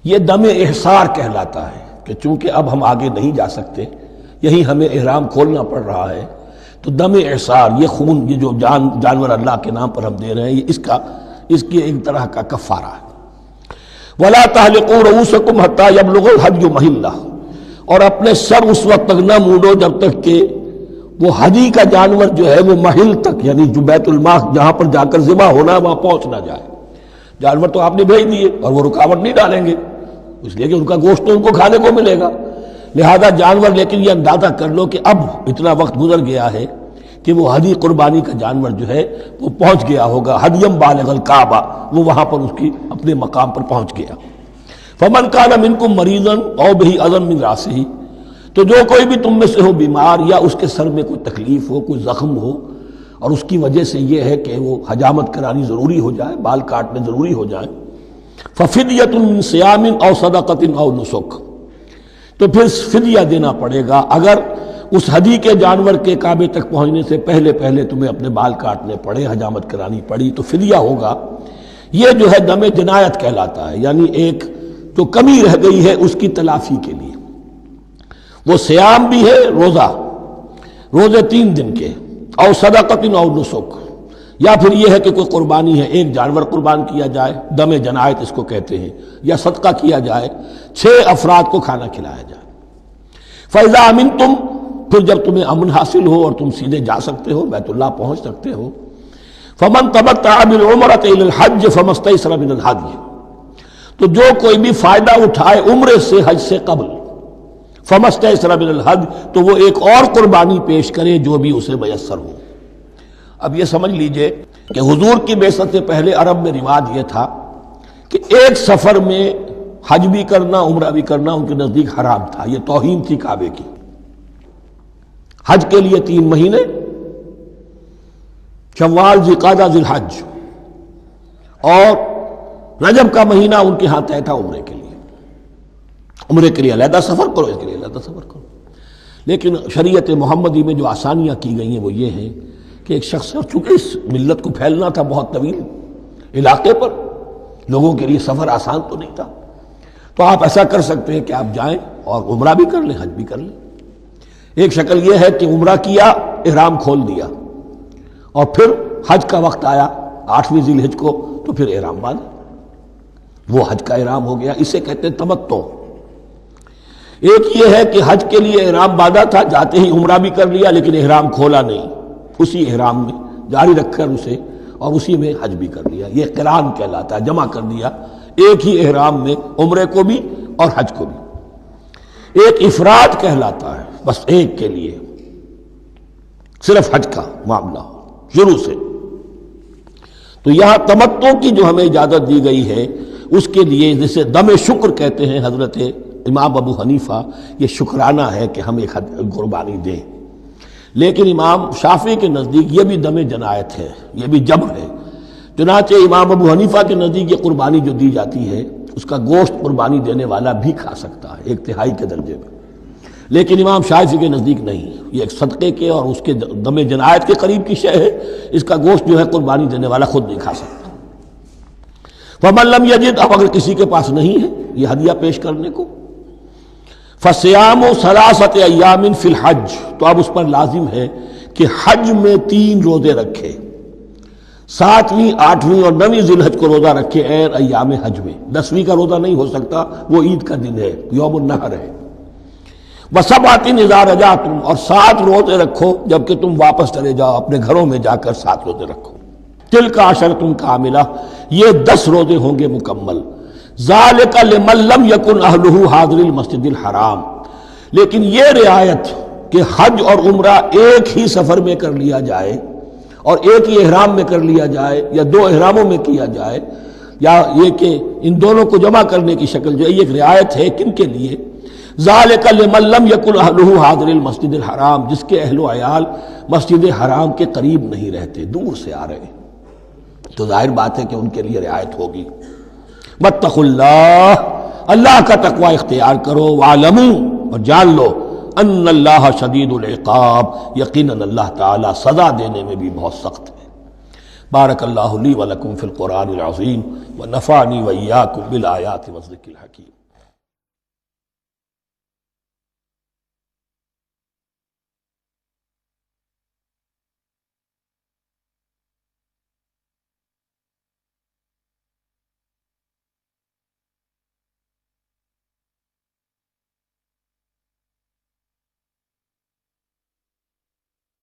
یہ دم احصار کہلاتا ہے کہ چونکہ اب ہم آگے نہیں جا سکتے، یہی ہمیں احرام کھولنا پڑ رہا ہے، تو دم احصار، یہ خون، یہ جو جانور اللہ کے نام پر ہم دے رہے ہیں، یہ اس کی ایک طرح کا کفارہ ہے۔ وَلَا تَحْلِقُوا رُؤُوسَكُمْ حَتَّى يَبْلُغَ الْهَدْيُ مَحِلَّهُ، اور اپنے سر اس وقت تک نہ مونڈو جب تک کہ وہ ہدی کا جانور جو ہے وہ محل تک، یعنی جو بیت الماء جہاں پر جا کر ذبح ہونا ہے وہاں پہنچ نہ جائے۔ جانور تو آپ نے بھیج دیے اور وہ رکاوٹ نہیں ڈالیں گے، اس لیے کہ ان کا گوشت تو ان کو کھانے کو ملے گا، لہذا جانور، لیکن یہ اندازہ کر لو کہ اب اتنا وقت گزر گیا ہے کہ وہ ہدی قربانی کا جانور جو ہے وہ پہنچ گیا ہوگا، ہدیم بالغ الکعبہ، وہ وہاں پر اس کی اپنے مقام پر پہنچ گیا۔ فمن کان منکم مریضا او بہ اذی من راسہ، تو جو کوئی بھی تم میں سے ہو بیمار یا اس کے سر میں کوئی تکلیف ہو، کوئی زخم ہو، اور اس کی وجہ سے یہ ہے کہ وہ حجامت کرانی ضروری ہو جائے، بال کاٹنے ضروری ہو جائے، ففدیۃ من صیام او صدقۃ او نسک، تو پھر فدیہ دینا پڑے گا۔ اگر اس ہدی کے جانور کے کعبے تک پہنچنے سے پہلے تمہیں اپنے بال کاٹنے پڑے، حجامت کرانی پڑی، تو فدیہ ہوگا۔ یہ جو ہے دم جنایت کہلاتا ہے، یعنی ایک جو کمی رہ گئی ہے اس کی تلافی کے لیے۔ وہ سیام بھی ہے، روزے 3 دن کے، او صدقۃ او نسک، یا پھر یہ ہے کہ کوئی قربانی ہے، ایک جانور قربان کیا جائے، دم جنایت اس کو کہتے ہیں، یا صدقہ کیا جائے، 6 افراد کو کھانا کھلایا جائے۔ فَإِذَا أَمِنْتُمْ، پھر جب تمہیں امن حاصل ہو اور تم سیدھے جا سکتے ہو، بیت اللہ پہنچ سکتے ہو، فَمَنْ تَمَتَّعَ بِالْعُمْرَةِ إِلَى الْحَجِّ فَمَا اسْتَيْسَرَ مِنَ الْهَدْيِ، تو جو کوئی بھی فائدہ اٹھائے عمرے سے حج سے قبل، فَمَا اسْتَيْسَرَ مِنَ الْهَدْيِ، تو وہ ایک اور قربانی پیش کرے جو بھی اسے میسر ہو۔ اب یہ سمجھ لیجئے کہ حضور کی بعثت سے پہلے عرب میں رواج یہ تھا کہ ایک سفر میں حج بھی کرنا، عمرہ بھی کرنا ان کے نزدیک حرام تھا، یہ توہین تھی کعبے کی۔ حج کے لیے 3 مہینے، شوال، ذوالقعدہ، ذی الحج، اور رجب کا مہینہ ان کے ہاں طے تھا عمرے کے لیے۔ عمرے کے لیے علیحدہ سفر کرو، اس کے لیے علیحدہ سفر کرو۔ لیکن شریعت محمدی میں جو آسانیاں کی گئی ہیں وہ یہ ہیں کہ ایک شخص، چونکہ اس ملت کو پھیلنا تھا بہت طویل علاقے پر، لوگوں کے لیے سفر آسان تو نہیں تھا، تو آپ ایسا کر سکتے ہیں کہ آپ جائیں اور عمرہ بھی کر لیں، حج بھی کر لیں۔ ایک شکل یہ ہے کہ عمرہ کیا، احرام کھول دیا، اور پھر حج کا وقت آیا 8ویں ذی الحج کو تو پھر احرام باندھا، وہ حج کا احرام ہو گیا، اسے کہتے ہیں تمتع۔ ایک یہ ہے کہ حج کے لیے احرام باندھا تھا، جاتے ہی عمرہ بھی کر لیا لیکن احرام کھولا نہیں، اسی احرام میں جاری رکھ کر اسے، اور اسی میں حج بھی کر لیا، یہ قران کہلاتا ہے، جمع کر دیا ایک ہی احرام میں عمرے کو بھی اور حج کو بھی۔ ایک افراد کہلاتا ہے، بس ایک کے لیے صرف حج کا معاملہ ہو شروع سے۔ تو یہاں تمتع کی جو ہمیں اجازت دی گئی ہے اس کے لیے، جسے دم شکر کہتے ہیں حضرت امام ابو حنیفہ، یہ شکرانہ ہے کہ ہم ایک قربانی دیں۔ لیکن امام شافعی کے نزدیک یہ بھی دم جنایت ہے، یہ بھی جبر ہے، چنانچہ امام ابو حنیفہ کے نزدیک یہ قربانی جو دی جاتی ہے اس کا گوشت قربانی دینے والا بھی کھا سکتا ہے 1/3 کے درجے میں، لیکن امام شافعی کے نزدیک نہیں، یہ ایک صدقے کے اور اس کے دم جنایت کے قریب کی شے ہے، اس کا گوشت جو ہے قربانی دینے والا خود نہیں کھا سکتا۔ فمن لم یجد، اب اگر کسی کے پاس نہیں ہے یہ ہدیہ پیش کرنے کو، فصیام 3 ایام فی الحج، تو اب اس پر لازم ہے کہ حج میں 3 روزے رکھے، 7ویں، 8ویں اور 9ویں ذی الحج کو روزہ رکھے عین ایام حج میں۔ 10ویں کا روزہ نہیں ہو سکتا، وہ عید کا دن ہے، یوم النحر ہے۔ وَسَبْعَةٍ إِذَا رَجَعْتُمْ، اور 7 روزے رکھو جبکہ تم واپس چلے جاؤ، اپنے گھروں میں جا کر 7 روزے رکھو۔ تِلْكَ عَشَرَةٌ كَامِلَةٌ، یہ 10 روزے ہوں گے مکمل۔ ذَلِكَ لِمَن لَّمْ يَكُنْ أَهْلُهُ حَاضِرِ الْمَسْجِدِ الْحَرَامِ، لیکن یہ رعایت کہ حج اور عمرہ ایک ہی سفر میں کر لیا جائے اور ایک ہی احرام میں کر لیا جائے، یا 2 احراموں میں کیا جائے، یا یہ کہ ان دونوں کو جمع کرنے کی شکل جو ہے، یہ ایک رعایت ہے کن کے لیے؟ ذالک لمن لم یکن اہلہ حاضر المسجد الحرام، جس کے اہل و عیال مسجد حرام کے قریب نہیں رہتے، دور سے آ رہے ہیں، تو ظاہر بات ہے کہ ان کے لیے رعایت ہوگی۔ واتقوا اللہ، اللہ کا تقوی اختیار کرو، وعلموا، اور جان لو، ان اللہ شدید العقاب، یقیناً اللہ تعالیٰ سزا دینے میں بھی بہت سخت ہے۔ بارک اللہ لی ولکم فی القرآن العظیم ونفعنی وإیاکم بالآیات والذکر الحکیم۔